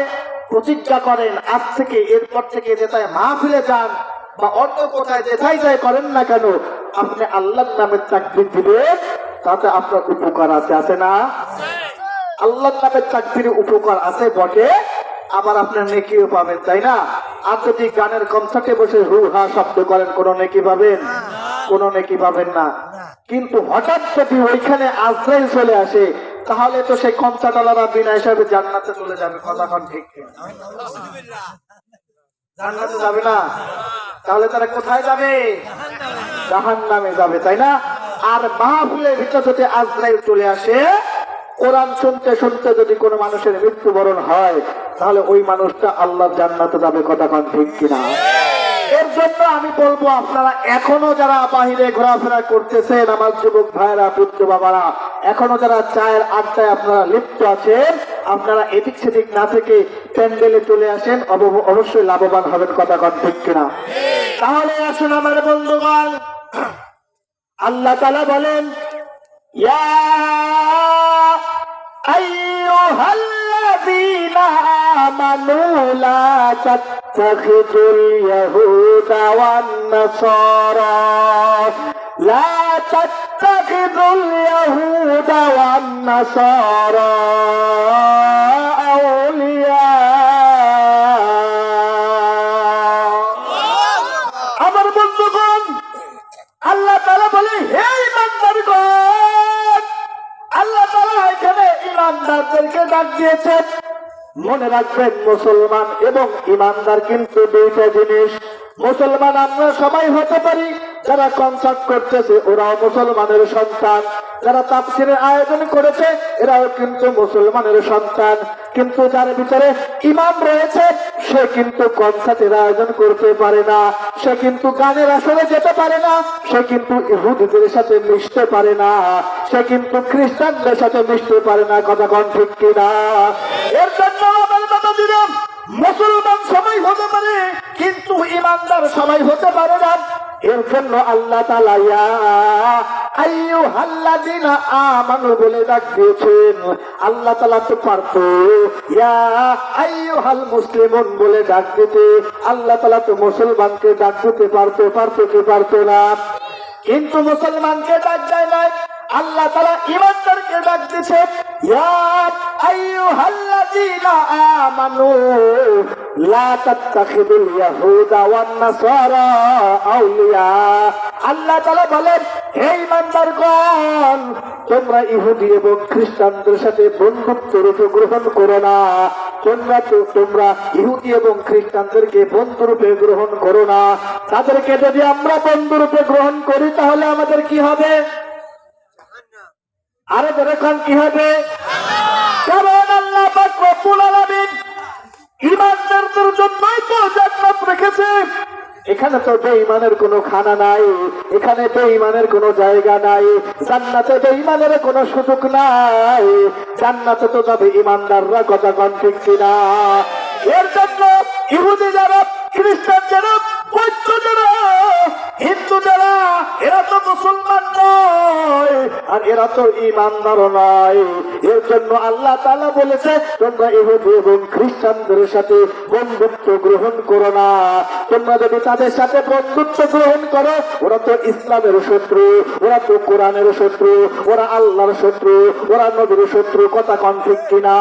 প্রতিজ্ঞা করেন আজ থেকে, এরপর থেকে যেটাই মাহফিলে যান বা অন্য কোথায় যেটাই যাই করেন না কেন, আপনি আল্লাহর নামে তাকবীর দিবেন, তাতে আপনার উপকার আছে না? আল্লাহর নামে তাকবীরে উপকার আছে বটে, আবার আপনার নেকিও পাবেন, তাই না? আর যদি গানের কনসার্টে বসে হু হা শব্দ করেন কোন নেকি পাবেন? কোন নেকি পাবেন না। কিন্তু হঠাৎ যদি ওইখানে আজরাইল চলে আসে তাহলে তো সেই কনসার্টওয়ালারা বিনা হিসাবে জান্নাতে চলে যাবে। কথা কোন ঠিক কিনা? জান্নাতে যাবে না, তাহলে তারা কোথায় যাবে? জাহান্নামে যাবে, তাই না? আর মাহফিলের ভিতর যদি আজরাইল চলে আসে, কোরআন শুনতে শুনতে যদি কোনো মানুষের মৃত্যুবরণ হয় তাহলে ওই মানুষটা আল্লাহর জান্নাতে যাবে। কথা কোন ঠিক কিনা? এর জন্য আমি বলবো, আপনারা এখনো যারা বাহিরে ঘোরাফেরা করতেছেন, আমার যুবক ভাইরা, পুত্র বাবারা, এখনো যারা চায়ের আড্ডায় আপনারা লিপ্ত আছেন, আপনারা এদিক সেদিক না থেকে প্যান্ডেলে চলে আসেন, অবশ্যই লাভবান হবেন। কথা কোন ঠিক কিনা? তাহলে আসুন আমার বন্ধুগণ, আল্লাহ তাআলা বলেন, ইয়া আইয়ুহাল্লাযীনা আমানু লা তাত্তাখিযুল ইয়াহুদা ওয়ান নাসারা লা তাত্তাখিযুল ইয়াহুদা ওয়ান নাসারা আউলিয়া। আমার বন্ধুগণ, আল্লাহ তাআলা বলে, হে ইমানদারগণ, আল্লাহ তাআলা এখানে ইমানদারদেরকে ডাক দিয়েছেন। মনে রাখবেন, মুসলমান এবং ইমানদার কিন্তু দুইটা জিনিস। মুসলমান আমরা সবাই হতে পারি, যারা কনসার্ট করতেছে ওরাও মুসলমানের সন্তান, যারা তাফসীরের আয়োজন করেছে এরাও কিন্তু মুসলমানের সন্তান। কিন্তু যার ভিতরে ঈমান রয়েছে সে কিন্তু কনসার্টের আয়োজন করতে পারে না, সে কিন্তু গানের আসরে যেতে পারে না, সে কিন্তু ইহুদিদের সাথে মিশতে পারে না, সে কিন্তু খ্রিস্টানদের সাথে মিশতে পারে না। কথা কোন ঠিক কিনা? এর জন্য আমার বাবাজিরা, মুসলমান সবাই হতে পারে কিন্তু ইমানদার সবাই হতে পারে না। এর জন্য আল্লাহ তাআলা ইয়া আইয়ুহাল্লাযীনা আমানু বলে ডাক দিয়েছেন। আল্লাহ তাআলা তো পারতো ইয়া আইয়ুহাল মুসলিমুন বলে ডাক দিতে, আল্লাহ তাআলা তো মুসলমানকে ডাক দিতে পারতো কি পারতো না? কিন্তু মুসলমানকে ডাক দেয় না, আল্লাহ তাআলা ঈমানদারকে ডাক দিয়েছে, ইয়া আইয়ুহাল্লাযীনা আমানু লা তাত্তাখিযুল ইয়াহুদা ওয়ান নাসারা আউলিয়া। আল্লাহ তাআলা বলেন, হে ঈমানদারগণ, তোমরা ইহুদি এবং খ্রিস্টানদের সাথে বন্ধুত্ব রূপে গ্রহণ করো না। তোমরা ইহুদি এবং খ্রিস্টানদেরকে বন্ধুরূপে গ্রহণ করো না। তাদেরকে যদি আমরা বন্ধুরূপে গ্রহণ করি তাহলে আমাদের কি হবে? আরে দেখুন কি হবে? কারণ আল্লাহ পাক রব্বুল আলামিন ঈমানদারদের জন্যই তো জান্নাত রেখেছে। এখানে তো বেঈমানের কোনো খানা নাই, এখানে বেঈমানের কোনো জায়গা নাই, জান্নাতে বেঈমানের কোনো সুযোগ নাই, জান্নাতে তো যাবে ঈমানদাররা। কথা কোন ঠিক কিনা? এর জন্য ইহুদি যারা, খ্রিস্টান যারা, বৌদ্ধ যারা, হিন্দু যারা, এরা তো মুসলমান নয় আর এরা তো ঈমানদার নয়। এর জন্য আল্লাহ তাআলা বলেছে, তোমরা ইহুদি এবং খ্রিস্টানদের সাথে বন্ধুত্ব গ্রহণ করো না। তোমরা যদি তাদের সাথে বন্ধুত্ব গ্রহণ করো, ওরা তো ইসলামের শত্রু, ওরা তো কোরআনের শত্রু, ওরা আল্লাহর শত্রু, ওরা নবীর শত্রু। কথা কোন ঠিক কিনা?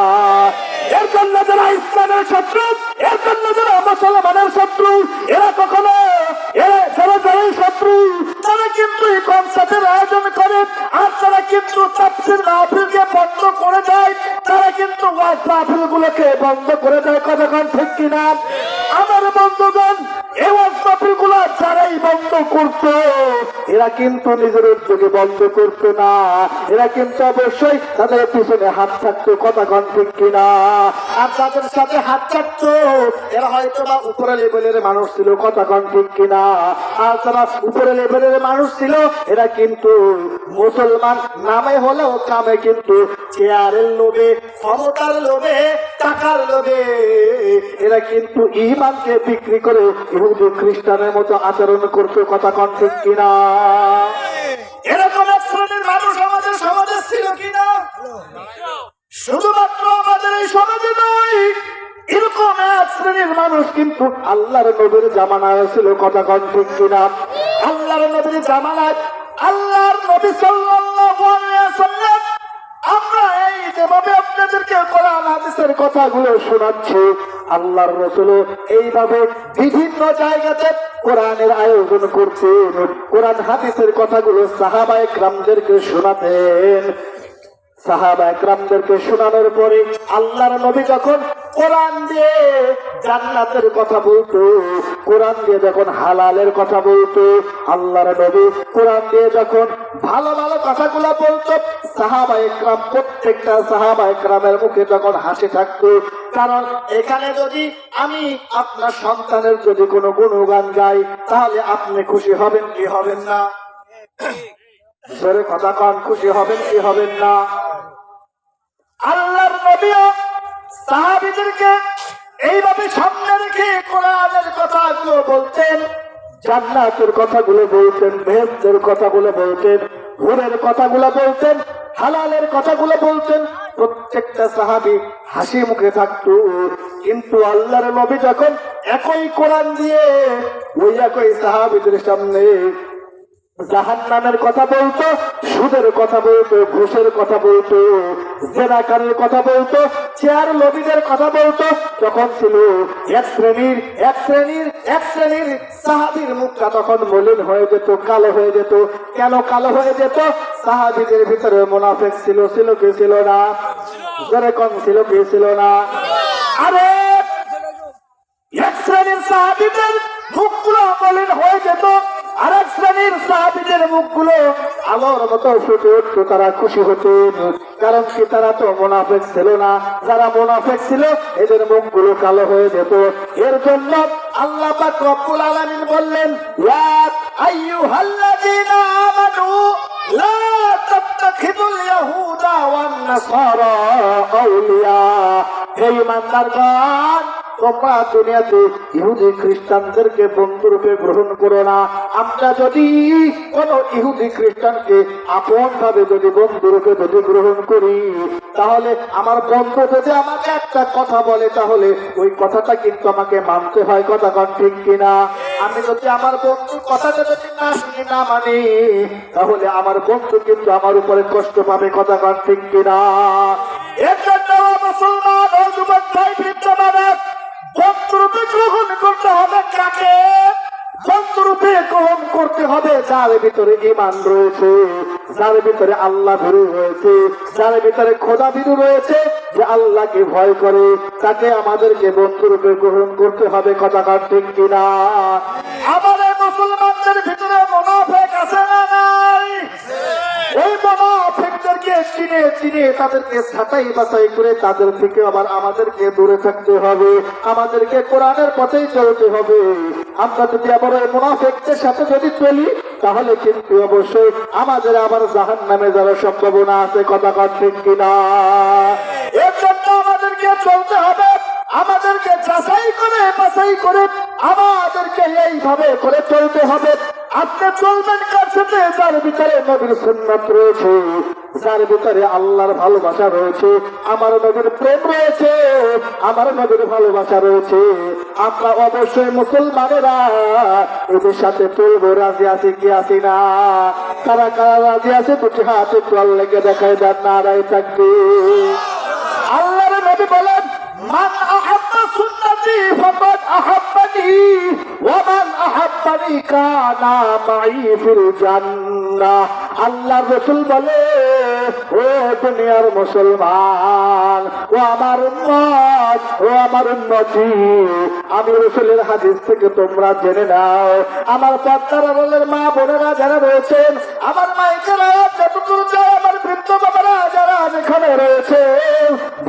এর জন্য যারা ইসলামের শত্রু, এর জন্য যারা মুসলমানের শত্রু, এরা কখনো যারাই শত্রু তারা কিন্তু এই কনসার্টের আয়োজন করে, আর তারা কিন্তু তাফসীর মাহফিলকে বন্ধ করে দেয়, তারা কিন্তু ওয়াজ মাহফিল গুলোকে বন্ধ করে দেয়। কথা কোন ঠিক কিনা? আমার বন্ধুগণ, এই ওয়াজ মাহফিল গুলো যারাই বন্ধ করতো এরা কিন্তু নিজের উদ্যোগে বন্ধ করতো না, এরা কিন্তু অবশ্যই তাদের পিছনে হাত থাকতো। কথা কোন ঠিক কিনা? আর তাদের সাথে হাত থাকতো এরা হয়তো বা উপরে লেভেলের মানুষ ছিল। কথা কোন ঠিক কিনা? আর যারা উপরে লেভেলের মানুষ ছিল এরা কিন্তু মুসলমান নামে হলেও কামে কিন্তু চেয়ারের লোভে, ক্ষমতার লোভে, টাকার লোভে এরা কিন্তু ঈমানকে বিক্রি করে ইহুদি খ্রিস্টানের মতো আচরণ করতো। কথা কোন ঠিক কিনা? এরকম এক শ্রেণীর মানুষ আমাদের সমাজে ছিল কিনা? শুধুমাত্র আমাদের এই সমাজে নয়, এরকম এক শ্রেণীর মানুষ কিন্তু আল্লাহর নবীর জামানায় ছিল। কথা কোন ঠিক কিনা? আল্লাহর নবীর জামানায় আল্লাহর নবী সাল্লাল্লাহু আলাইহি ওয়াসাল্লাম, আমরা এই যেভাবে আপনাদের আপনাদেরকে কোরআন হাদিসের কথাগুলো শোনাচ্ছি। আল্লাহর রাসূল এইভাবে বিভিন্ন জায়গাতে কোরআনের আয়োজন করতেন, কোরআন হাদিসের কথাগুলো সাহাবায়ে কেরামদেরকে শোনাতেন। সাহাবায়ে কেরামদেরকে শোনানোর পরে আল্লাহর নবী যখন কোরআন দিয়ে জান্নাতের কথা বলতো, কোরআন দিয়ে যখন হালালের কথা বলতো, আল্লাহর নবী কোরআন দিয়ে যখন ভালো ভালো কথাগুলো বলতো, সাহাবায়ে কেরাম প্রত্যেকটা সাহাবায়ে কেরামের মুখে যখন হাসি থাকতো। কারণ এখানে যদি আমি আপনার সন্তানের যদি কোনো গুণগান গাই, তাহলে আপনি খুশি হবেন কি হবেন না? জোরে কথা কন, খুশি হবেন কি হবেন না? আল্লাহর নবীও সাহাবীদেরকে এইভাবে সামনে রেখে কোরআনের কথাগুলো বলতেন, জান্নাতের কথাগুলো বলতেন, বেহেশতের কথাগুলো বলতেন, হুরের কথাগুলো বলতেন, হালালের কথাগুলো বলতেন। প্রত্যেকটা সাহাবী হাসি মুখে থাকতো। কিন্তু আল্লাহর নবী যখন একই কোরআন দিয়ে ওই একই সাহাবীদের সামনে জাহান্নামের কথা বলতো, সুদের কথা বলতো, ঘুষের কথা বলতো, জেনাকারের কথা বলতো, চেয়ার লবিদের কথা বলতো, তখন ছিল এক শ্রেণীর সাহাবীর মুখটা তখন মলিন হয়ে যেত, কালো হয়ে যেত। কেন কালো হয়ে যেত? সাহাবীদের ভিতরে মুনাফিক ছিল, ছিল কি ছিল না? যেরকম ছিল কি ছিল না? আরে এক শ্রেণীর সাহাবীদের মুখগুলো মলিন হয়ে যেত, আর এক শ্রেণীর সাহাবীদের মুখগুলো আলোর মতো ফুটে উঠতো, তারা খুশি হতেন। কারণ কি? তারা তো মুনাফিক ছিল না। যারা মুনাফিক ছিল এদের মুখগুলো কালো হয়ে যেত। এর জন্য আল্লাহ পাক রব্বুল আলামিন বললেন, ইয়া আইয়ুহাল্লাযীনা আমানু লা তাত্তাখিযুল ইয়াহুদা ওয়ান নাসারা আউলিয়া। হে ঈমানদারগণ, তোমরা দুনিয়াতে ইহুদি খ্রিস্টানদেরকে বন্ধুরূপে গ্রহণ করো না। আমরা যদি কোন ইহুদি খ্রিস্টানকে আপন ভাবে যদি বন্ধুরূপে যদি গ্রহণ করি, তাহলে আমার বন্ধু যদি আমাকে একটা কথা বলে, তাহলে ওই কথাটা কিন্তু আমাকে মানতে হয়। কথা কন ঠিক কিনা? আমি যদি আমার বন্ধুর কথাটা যদি না শুনি, না মানি, তাহলে আমার বন্ধু কিন্তু আমার উপরে কষ্ট পাবে। কথা কন ঠিক কিনা? এর জন্য মুসলমান ও যুবক ভাই, বৃদ্ধ বন্ধুরূপে গ্রহণ করতে হবে কাকে? বন্ধুরূপে গ্রহণ করতে হবে যার ভিতরে ঈমান রয়েছে, যার ভিতরে আল্লাহ ভীরু রয়েছে, যার ভিতরে খোদা ভীরু রয়েছে, যে আল্লাহকে ভয় করে, তাকে আমাদেরকে বন্ধুরূপে গ্রহণ করতে হবে। কথা কার ঠিক কিনা? আমাদের মুসলমানদের ভিতরে মুনাফিক আছে না নাই? ওই মুনাফিকদেরকে চিনে চিনে তাদেরকে ছাঁটাই বাছাই করে তাদের থেকে আবার আমাদেরকে দূরে থাকতে হবে। আমাদেরকে কোরআনের পথেই চলতে হবে। আমরা যদি আবার ওই মুনাফিকদের সাথে যদি চলি, তাহলে কিন্তু অবশ্যই আমাদের আবার জাহান্নামে যাওয়ার সম্ভাবনা আছে। কথা কন ঠিক কিনা? এর জন্য আমাদেরকে চলতে হবে, আমাদেরকে যাচাই করে বাছাই করে আমাদেরকে এইভাবে করে চলতে হবে। আপনি চলবেন কার সাথে? যার ভিতরে নবীর সুন্নাত রয়েছে, যার ভিতরে আল্লাহর ভালোবাসা রয়েছে, আমার নবীর প্রেম রয়েছে, আমার নবীর ভালোবাসা রয়েছে। আমরা অবশ্যই মুসলমানেরা এদের সাথে চলবো। রাজি আছি কি আছি না? কারা কারা রাজি আছে? দুটি হাত একটু আল্লাহকে দেখায় দেন, নারায়ে তাকবীর। আল্লাহর নবী বলেন, মান আহাব্বা সুন্নতি ফাকাদ আহাব্বানি ওয়া মান আহাব্বানি কানা মাই ফিল জান্নাহ। আল্লাহর রাসূল বলে, ও দুনিয়ার মুসলমান, ও আমার উম্মত, ও আমার উম্মতি, আমি রাসূলের হাদিস থেকে তোমরা জেনে নাও, আমার পর্দার আড়ালের মা বোনেরা যারা রয়েছেন, আমার মায়েরা যতদূর যায়, আমার বৃদ্ধ বাবারা যারা যেখানে রয়েছে,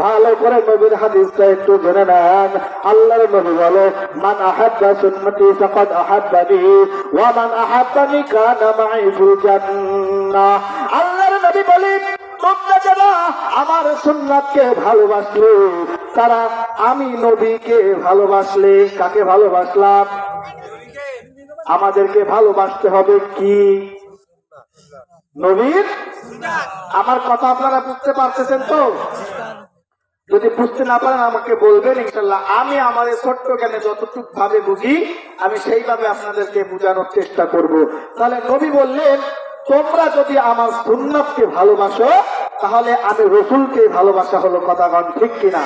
ভালো করে নবীর হাদিসটা একটু জেনে নেন। আল্লাহর নবী বলে, মান আহাব্বা সুন্নতি ফাকাদ আহাব্বানি ওয়া মান আহাব্বানি কানা মাই ফিল জান্নাহ। আল্লাহর নবী বলেন, তোমরা যারা আমার সুন্নাতকে ভালোবাসলে, তারা আমি নবীকে ভালোবাসলে। কাকে ভালোবাসলাম? আমাদেরকে ভালোবাসতে হবে কি? নবীর। আমার কথা আপনারা বুঝতে পারতেছেন তো? যদি বুঝতে না পারেন আমাকে বলবেন, ইনশাআল্লাহ আমি আমার ছোট্ট জ্ঞানে যতটুকু ভাবে বুঝি আমি সেইভাবে আপনাদেরকে বোঝানোর চেষ্টা করব। তাহলে নবী বললেন, তোমরা যদি আমার সুন্নাতকে ভালোবাসো, তাহলে আমি রসুলকে ভালোবাসা হলো। কথা কন ঠিক কিনা?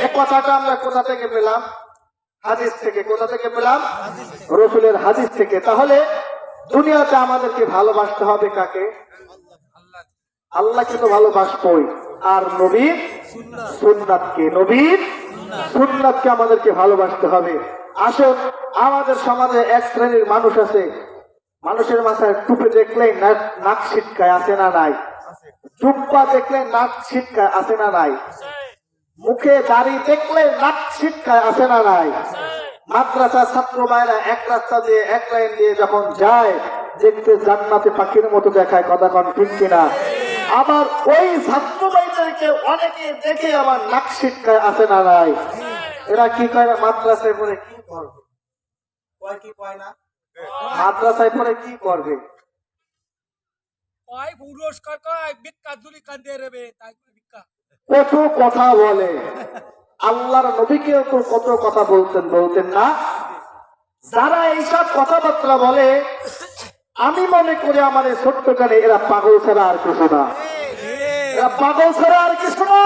এই কথাটা আমরা কোথা থেকে পেলাম? হাদিস থেকে। কোথা থেকে পেলাম? রসুলের হাদিস থেকে। তাহলে দুনিয়াতে আমাদেরকে ভালোবাসতে হবে কাকে? আল্লাহকে তো ভালোবাসবই, আর নবীর সুন্নাতকে, নবীর সুন্নাতকে আমাদেরকে ভালোবাসতে হবে। আসুন, আমাদের সমাজে এক শ্রেণীর মানুষ আছে, মানুষের মাথায় টুপি দেখলেই নাক ছিটকায়, আছে না নাই? জুব্বা দেখলে নাক ছিটকায়, আছে না নাই? মুখে দাড়ি দেখলে নাক ছিটকায়, আছে না নাই? মাদ্রাসার ছাত্র ভাইরা এক রাস্তা দিয়ে এক লাইন দিয়ে যখন যায়, দেখতে জান্নাতে পাখির মতো দেখায়। কথা কন ঠিক কিনা? আবার ওই ছাত্র ভাইদেরকে অনেকে দেখে আবার নাক ছিটকায়, আছে না নাই? এরা কি করে? মাদ্রাসায় পড়ে কি করবে? কি কয় না? মাদ্রাসায় পড়ে কি করবে? কত কথা বলে। আল্লাহর নবীকেও তো কত কথা বলতেন না? যারা এইসব কথাবার্তা বলে, আমি মনে করি আমার এই ছোট্ট কানে এরা পাগল ছাড়া আর কিছু না। এরা পাগল ছাড়া আর কিছু না।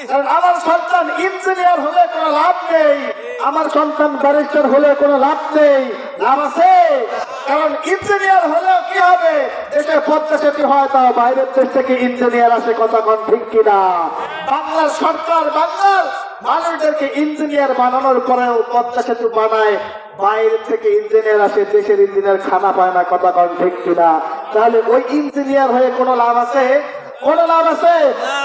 কারণ আমার সন্তান ইঞ্জিনিয়ার হলে কোনো লাভ নেই, আমার সন্তান ব্যারিস্টার হলে কোনো লাভ নেই। লাভ আছে? কারণ ইঞ্জিনিয়ার হলেও কি হবে? দেশে পদ্মা সেতু হয়, তাও বাইরের দেশ থেকে ইঞ্জিনিয়ার আসে। কথা কন ঠিক কিনা? বাংলার সরকার বাংলার মানুষদেরকে ইঞ্জিনিয়ার বানানোর পরেও পদ্মা সেতু বানায়, বাইরে থেকে ইঞ্জিনিয়ার আসে, দেশের ইঞ্জিনিয়ার খানা পায় না। কথা কন ঠিক কিনা? তাহলে ওই ইঞ্জিনিয়ার হয়ে কোনো লাভ আছে? কোনো লাভ আছে?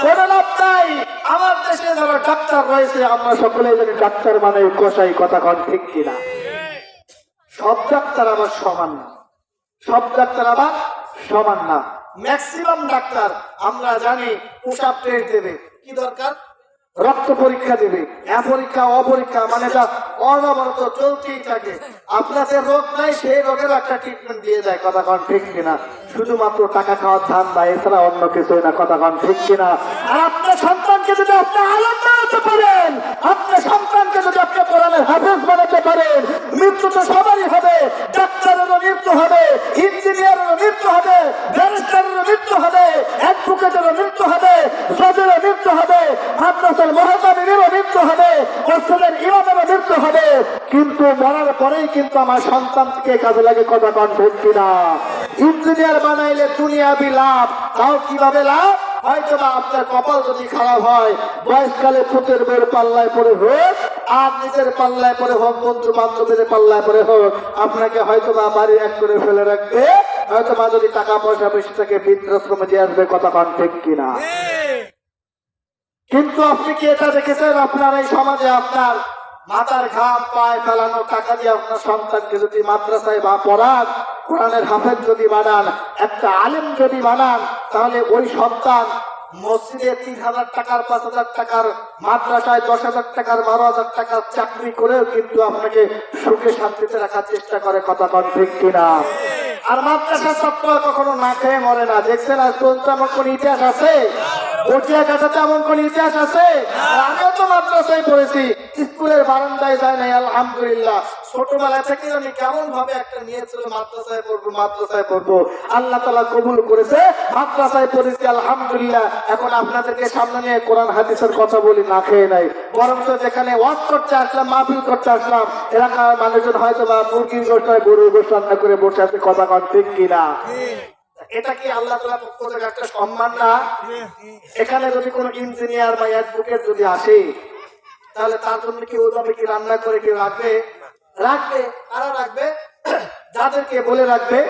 কোনো লাভ নাই। আমার দেশে যারা ডাক্তার রয়েছে, আমরা সকলে জানি ডাক্তার মানে কষাই। কথা কন ঠিক কিনা? সব ডাক্তার আবার সমান না, সব ডাক্তার আবার সমান না। ম্যাক্সিমাম ডাক্তার আমরা জানি পোশাক টেস্ট দেবে, কি দরকার? রক্ত পরীক্ষা দেবে, পরীক্ষা অপরীক্ষা, মানে যা অনবরত চলতেই থাকে। আপনাদের রোগ নাই, সেই রোগের একটা ট্রিটমেন্ট দিয়ে দেয়। কথা কন ঠিক কিনা? শুধুমাত্র টাকা খাওয়ার ধান্দা, এছাড়া অন্য কিছুই না। কথা কন ঠিক কিনা? আর আপনার সন্তানকে যদি আপনি আলেম বানাতে পারেন, আপনার সন্তানকে যদি আপনি কোরআনের হাফেজ বানাতে পারেন, মৃত্যু তো সবারই হবে। ডাক্তারেরও মৃত্যু হবে, ইঞ্জিনিয়ারেরও মৃত্যু হবে, ব্যারিস্টারেরও মৃত্যু হবে, অ্যাডভোকেটেরও মৃত্যু হবে, জজেরও মৃত্যু হবে, মাদ্রাসার মহাতামিরেরও মৃত্যু হবে, মসজিদের ইমামেরও মৃত্যু হবে। কিন্তু মরার পরেই কিন্তু আমার সন্তানকে কাজে লাগে। কথা কন ঠিক কিনা? ইঞ্জিনিয়ার বানাইলে দুনিয়াবি লাভ, তাও কিভাবে লাভ? হয়তো বা আপনার কপাল যদি খারাপ হয়, বয়সকালে পুতের বউর পাল্লায় পড়ে হোক, আর নিজের পাল্লায় পড়ে হোক, বন্ধু বান্ধবীদের পাল্লায় পড়ে হোক, আপনাকে হয়তো বা বাড়ি এক করে ফেলে রাখবে। হয়তো বা যদি টাকা পয়সা বেশি থাকে, বৃদ্ধাশ্রমে দিয়ে আসবে। কথা কন ঠিক কিনা? কিন্তু আপনি কি এটা দেখেছেন? আপনার এই সমাজে আপনার মাথার ঘাম পায়ে ফেলানো টাকা দিয়ে আপনার সন্তানকে যদি মাদ্রাসায় বা পড়ান, কোরআনের হাফেজ যদি বানান, একটা আলেম যদি বানান, তাহলে ওই সন্তান মসজিদে ৩,০০০ টাকার ৫,০০০ টাকার, মাদ্রাসায় ১০,০০০ টাকার ১২,০০০ টাকার চাকরি করেও কিন্তু আপনাকে সুখে শান্তিতে রাখার চেষ্টা করে। কথা কন ঠিক কিনা? আর মাদ্রাসার ছাত্র কখনো না খেয়ে মরে না। দেখছেন আজ পর্যন্ত এমন কোন ইতিহাস আছে? বটিয়া কাটাতে এমন কোন ইতিহাস আছে? আমিও তো মাদ্রাসায় পড়েছি, স্কুলের বারান্দায় যায় নাই। আলহামদুলিল্লাহ, ছোটবেলা থেকে আমি কেমন ভাবে একটা নিয়েছিল মাদ্রাসায় পড়বো, মাদ্রাসায় পড়বো। আল্লাহ তাআলা কবুল করেছে, মাদ্রাসায় পড়েছি আলহামদুলিল্লাহ। এখন আপনাদেরকে সামনে নিয়ে কোরআন হাদিসের কথা বলি, না খেয়ে নাই। বরং তো যেখানে ওয়াজ করতে আসলাম, মাহফিল করতে আসলাম, এলাকার মানুষজন হয়তো বা মুরগির গোশত, গরুর গোশত রান্না করে বসে আছে। কথা কন ঠিক কিনা? এটা কি আল্লাহ তাআলার পক্ষ থেকে একটা সম্মান না? এখানে যদি কোনো ইঞ্জিনিয়ার বা অ্যাডভোকেট যদি আসে, তাহলে তার জন্য কি ওইভাবে কি রান্না করে কি রাখবে? রাখবে। কারা রাখবে? যাদেরকে বলে রাখবে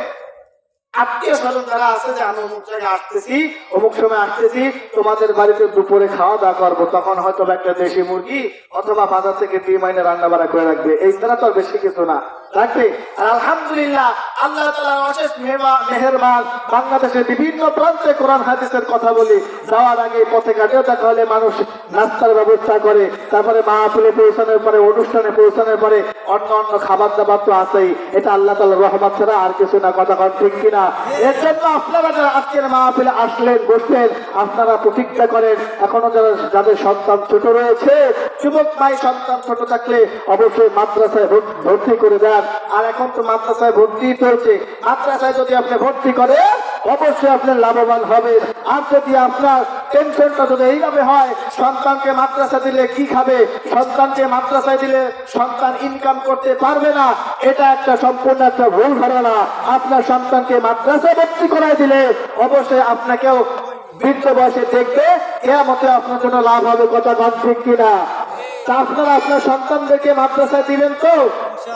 আত্মীয় স্বজন যারা আছে, যে আমি অমুক জায়গায় আসতেছি, অমুক সময় আসতেছি, তোমাদের বাড়িতে দুপুরে খাওয়া দাওয়া করবো। তখন হয়তো একটা দেশি মুরগি অথবা বাজার থেকে 2 মাইনে রান্না বাড়া করে রাখবে। এই ছাড়া তো বেশি কিছু না, রাখবে। আর আলহামদুলিল্লাহ, আল্লাহ তাআলা অশেষ মেহেরবান। বাংলাদেশের বিভিন্ন প্রান্তে কোরআন হাদিসের কথা বলি, যাওয়ার আগে পথে ঘাটেও দেখা হলে মানুষ নাস্তার ব্যবস্থা করে। তারপরে মাহফিলে পৌঁছানোর পরে, অনুষ্ঠানে পৌঁছানোর পরে অন্য অন্য খাবার দাবার তো আছেই। এটা আল্লাহ তাআলার রহমত ছাড়া আর কিছু না। কথা কন ঠিক কিনা? এর জন্য আপনারা যারা আজকের মাহফিলে আসলেন, বসলেন, আপনারা প্রতিজ্ঞা করেন, এখনো যাদের সন্তান ছোট রয়েছে, যুবক ভাই সন্তান ছোট থাকলে অবশ্যই মাদ্রাসায় ভর্তি করে দেন। আর এখন তো মাদ্রাসায় ভর্তি চলছে, মাদ্রাসায় যদি আপনি ভর্তি করেন, অবশ্যই আপনি লাভবান হবেন। আর যদি আপনার টেনশনটা যদি এইভাবে হয়, সন্তানকে মাদ্রাসা দিলে কি খাবে, সন্তানকে মাদ্রাসায় দিলে সন্তান ইনকাম করতে পারবে না, এটা একটা সম্পূর্ণ একটা ভুল ধারণা। আপনার সন্তানকে মাদ্রাসায় ভর্তি করাই দিলে অবশ্যই আপনাকেও বৃদ্ধ বয়সে দেখবে, কিয়ামতে আপনার জন্য লাভ হবে। কথা কন ঠিক কিনা? তা আপনারা আপনার সন্তানদেরকে মাদ্রাসায় দিলেন তো?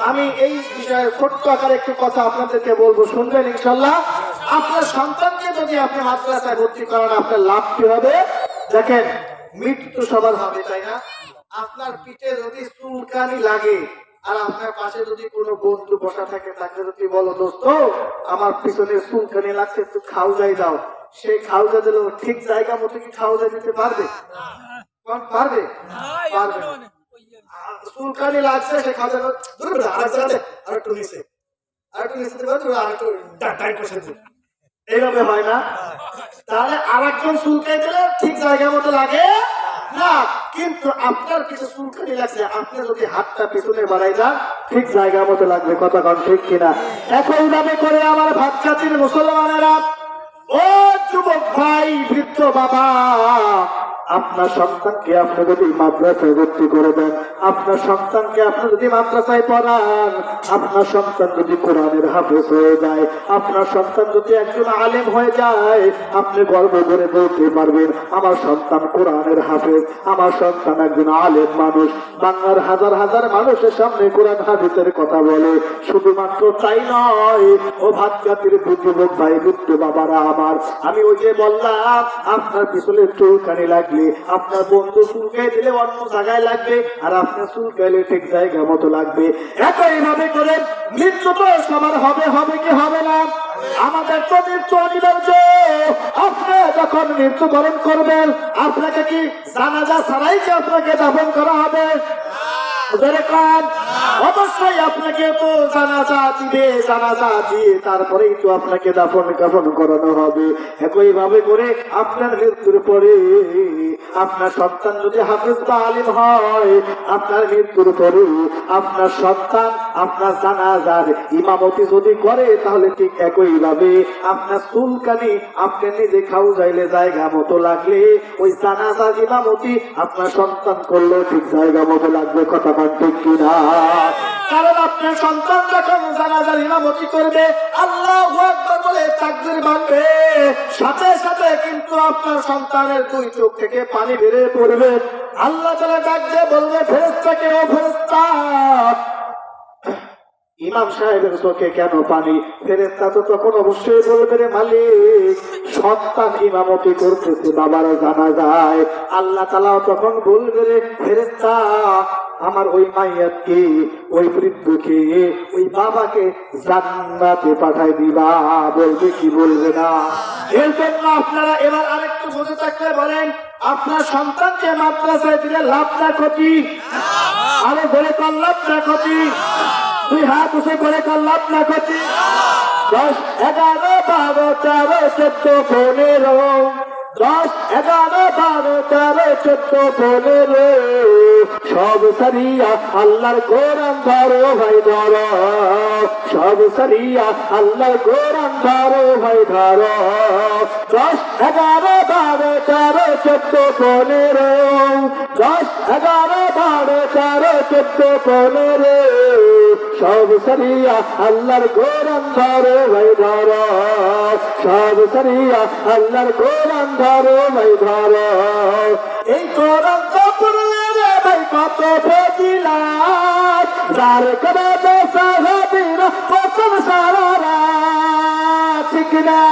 আমি এই বিষয়ে ছোট্ট আকারে একটু কথা আপনাদেরকে বলবো, শুনবেন ইনশাল্লাহ। আপনার সন্তানকে যদি আপনি মাদ্রাসায় ভর্তি করান, আপনার লাভ কি হবে? দেখেন, মৃত্যু সবার হবে, তাই না? আপনার পিঠে যদি চুলকানি লাগে আর আপনার পাশে যদি কোনো বন্ধু বসা থাকে, তাকে যদি বলো দোস্ত আমার পিছনে চুলকানি লাগছে, একটু খাওয়াই দাও, সেই খাওয়া দিলেও ঠিক জায়গা মতো কি খাওয়া দিতে পারবে? পারবে? পারবে না। চুলকানি লাগছে, সে খাওয়া আর একটু নিচে এইভাবে হয় না? তাহলে আর একজন চুলকাই দিলে ঠিক জায়গা মতো লাগে না। কিন্তু আপনার কিছু চুলকানি লাগছে, আপনি যদি হাতটা পিছনে বাড়াই যান, ঠিক জায়গা মতো লাগবে। কথা কন ঠিক কিনা? একই ভাবে করে আমার ভাত জাতির মুসলমানেরা, ও যুবক ভাই, বৃদ্ধ বাবা, আপনার সন্তানকে আপনি যদি মাদ্রাসায় ভর্তি করে দেন, আপনার সন্তানকে আপনি যদি মাদ্রাসায় পড়ান, আপনার সন্তান যদি কোরআনের হাফেজ হয়ে যায়, আপনার সন্তান যদি একজন আলেম হয়ে যায়, আপনি গর্ব করে বলতে পারবেন আমার সন্তান কোরআনের হাফেজ, আমার সন্তান একজন আলেম মানুষ, বাংলার হাজার হাজার মানুষের সামনে কোরআন হাদিসের কথা বলে। শুধুমাত্র তাই নয়, ও ভাত জাতির যুবক ভাই, বৃদ্ধ বাবারা আমার, আমি ওই যে বললাম আপনার পিছনে চুলকানি লাগলে, আপনার বন্ধু চুলকাই দিলে অন্য জায়গায় লাগবে, আর আপনার চুলকাইলে ঠিক জায়গা মতো লাগবে। একইভাবে করে মৃত্যু তো সবার হবে, হবে কি হবে না? আমাদের তো মৃত্যু অনিবার্য। আপনি যখন মৃত্যুবরণ করবেন, আপনাকে কি জানাজা ছাড়াই কি আপনাকে দাফন করা হবে? অবশ্যই আপনাকে তো জানাজা দিবে, জানাজা দিয়ে তারপরেই তো আপনাকে দাফন কাফন করানো হবে। একই ভাবে করে আপনার মৃত্যুর পরে আপনার সন্তান যদি হাফেজ বা আলিম হয়, আপনার মৃত্যুর পরে আপনার সন্তান আপনার জানাজার ইমামতি যদি করে, তাহলে ঠিক একই ভাবে আপনার চুলকানি আপনি নিজে খাও যাইলে জায়গা মতো লাগলে, ওই জানাজার ইমামতি আপনার সন্তান করলো ঠিক জায়গা মতো লাগবে। কথা ঠিক কিনা? কারণ আপনার সন্তান যখন জানাজার ইমামতি করবে, আল্লাহু আকবার বলে তাকবীর বাঁধবে, সাথে সাথে কিন্তু আপনার সন্তানের দুই চোখ থেকে পানি বেরিয়ে পড়বে। আল্লাহ তাআলা ডাক দিয়ে বলবে, ফেরেশতাকে, ও ফেরেশতা, ইমাম সাহেবের চোখে কেন পানি? ফেরেশতা তো তখন অবশ্যই বলবে, রে মালিক, সন্তান ইমামতি করতেছে বাবার জানাজায়। আল্লাহ তাআলা তখন বলবে, রে ফেরেশতা, আমার ওই মাইয়াতকে, ওই বৃদ্ধকে, ওই বাবাকে জান্নাতে পাঠাই দিবা। বলবে কি বলবে না? এর জন্য আপনারা এবার আরেকটু বুঝে থাকলে বলেন, আপনার সন্তানকে মাদ্রাসায় দিলে লাভ না ক্ষতি? আরে ধরে কর লাভ না ক্ষতি? দুই হাত উঠে করে কর লাভ না ক্ষতি? 10, 11, 12, 13, 14, 15, 10, 11, 12, 13, 14, 15, সব সারিয়া আল্লাহর কোরআন ধরো ভাই ধরো, সব সারিয়া আল্লাহর কোরআন ধরো ভাই ধরো। 10, 11, 12, 13, 14, 15, 10, 11, 12, 13, 14, 15, সব সারিয়া আল্লাহর কোরআন ধরো ভাই ধরো, সব সারিয়া আল্লাহর কোরআন ধরো ভাই ধরো। এই কোরআন তো পড়লে রে ভাই কত ফজিলাত, যার কদমে সাহাবীরা পথম সারা রাত, ঠিক না?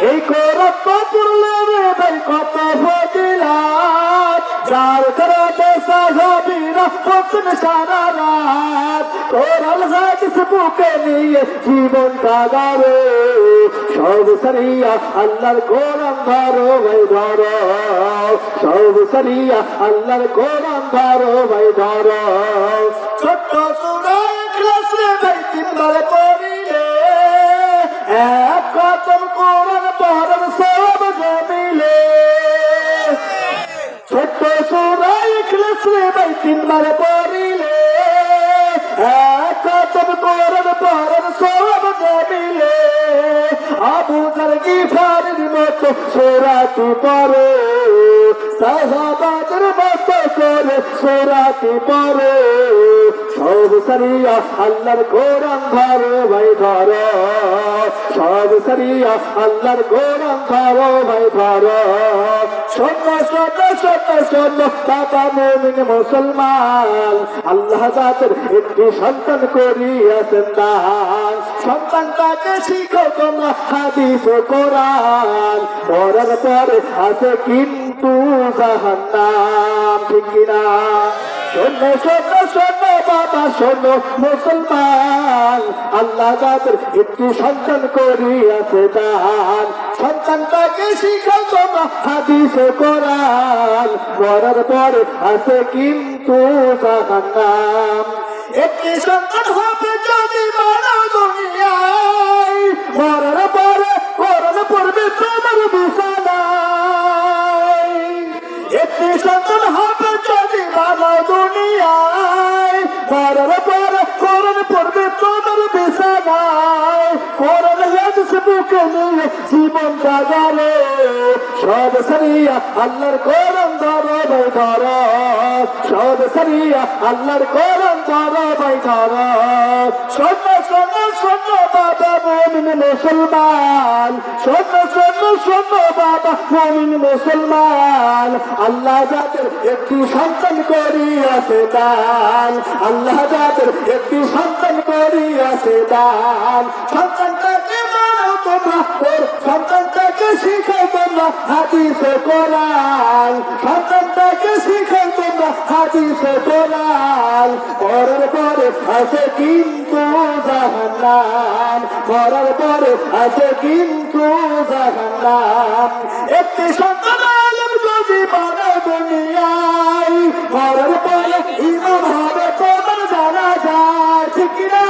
এই কোরআন তো পড়লে রে ভাই কত ফজিলাত, যার কদমে সাহাবীরা পথম সারা রাত। কোরআন হাদিস বুকে নিয়ে জীবন কাটাবে, সব সারিয়া আল্লাহর কোরআন ধরো ভাই ধরো, সব সারিয়া আল্লাহর কোরআন ধরো ভাই ধরো। ছোট্ট সূরা ইখলাস রে ভাই 3 বার পড়িলে, এক খতম কোরআন পড়ার সওয়াব জমিলে। ছোট্ট সূরা ইখলাস রে ভাই 3 বার পড়িলে, এক খতম কোরআন পড়ার সওয়াব জমিলে। আবু যার গিফারের মতো সূরাটি পড়ো, সাহাবাদের মতো করে সূরাটি পড়ো। সব সারিয়া আল্লাহর কোরআন ধরো ভাই ধরো, সব সারিয়া আল্লাহর কোরআন ধরো ভাই ধরো। শোনো শোনো শোনো শোনো বাবা মুমিন মুসলমান, আল্লাহ জাতের একটি সন্তান করিয়াছেন দান। সন্তানটাকে শিখো তোমরা হাদিস ও কোরআন, পড়ার পরে আছে কিন্তু জাহান্নাম, ঠিক কিনা? শোনো শোনো শোনো বাবা শোনো মুসলমান, আল্লাহ জাতের একটি সন্তান করিয়াছে দান। সন্তানটাকে শিখাও তোমরা হাদিস ও কোরআন, পড়ার পরে আছে কিন্তু জাহান্নাম। একটি সন্তান হবে যদি মানব দুনিয়ায়, মরার পরে কোরআন পড়বে তোমার বিছানায়। একটি সন্তান হবে যদি মানব দুনিয়ায়, মরার পরে কোরআন পড়বে তোমার বিছানায়। কোরআন হাদিস বুকে নিয়ে জীবন কাটালে, সব সারিয়া আল্লাহর কোরআন ধরো ভাই ধরো, সব সারিয়া আল্লাহর কোরআন ধরো ভাই ধরো। শোনো শোনো শোনো বাবা মুমিন মুসলমান, শোনো শোনো শোনো বাবা মুমিন মুসলমান, আল্লাহ যাদের একটি সন্তান করিয়াছে দান, আল্লাহ যাদের একটি সন্তান করিয়াছে দান। সন্তানটাকে মানো তোমরা, সন্তানটাকে শিখাও তোমরা হাদিস ও কোরআন, সন্তানটাকে শিখাও তোমরা হাদিস ও কোরআন, পড়ার পরে আছে কিন্তু জাহান্নাম, পড়ার পরে আছে কিন্তু জাহান্নাম। একটি সন্তান আলেম যদি মানো দুনিয়ায়, পড়ার পরে ইমাম হবে তোমার জানা যায়, ঠিক কিনা?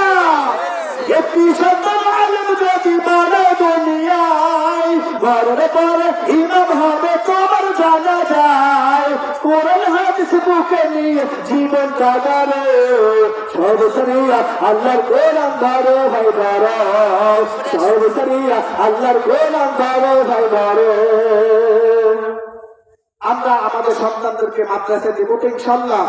একটি সন্তান আলেম যদি মানো দুনিয়ায়, পড়ার পরে ইমাম হবে তোমার জানা যায়। কোরআন হাদিস বুকে নিয়ে জীবন কাটালো, সব সারিয়া আল্লাহর কোরআন ধরো ভাই ধরো, সব সারিয়া আল্লাহর কোরআন ধরো ভাই ধরো। আমরা আমাদের সন্তানদেরকে মাদ্রাসায় দেবো তো ইনশাআল্লাহ।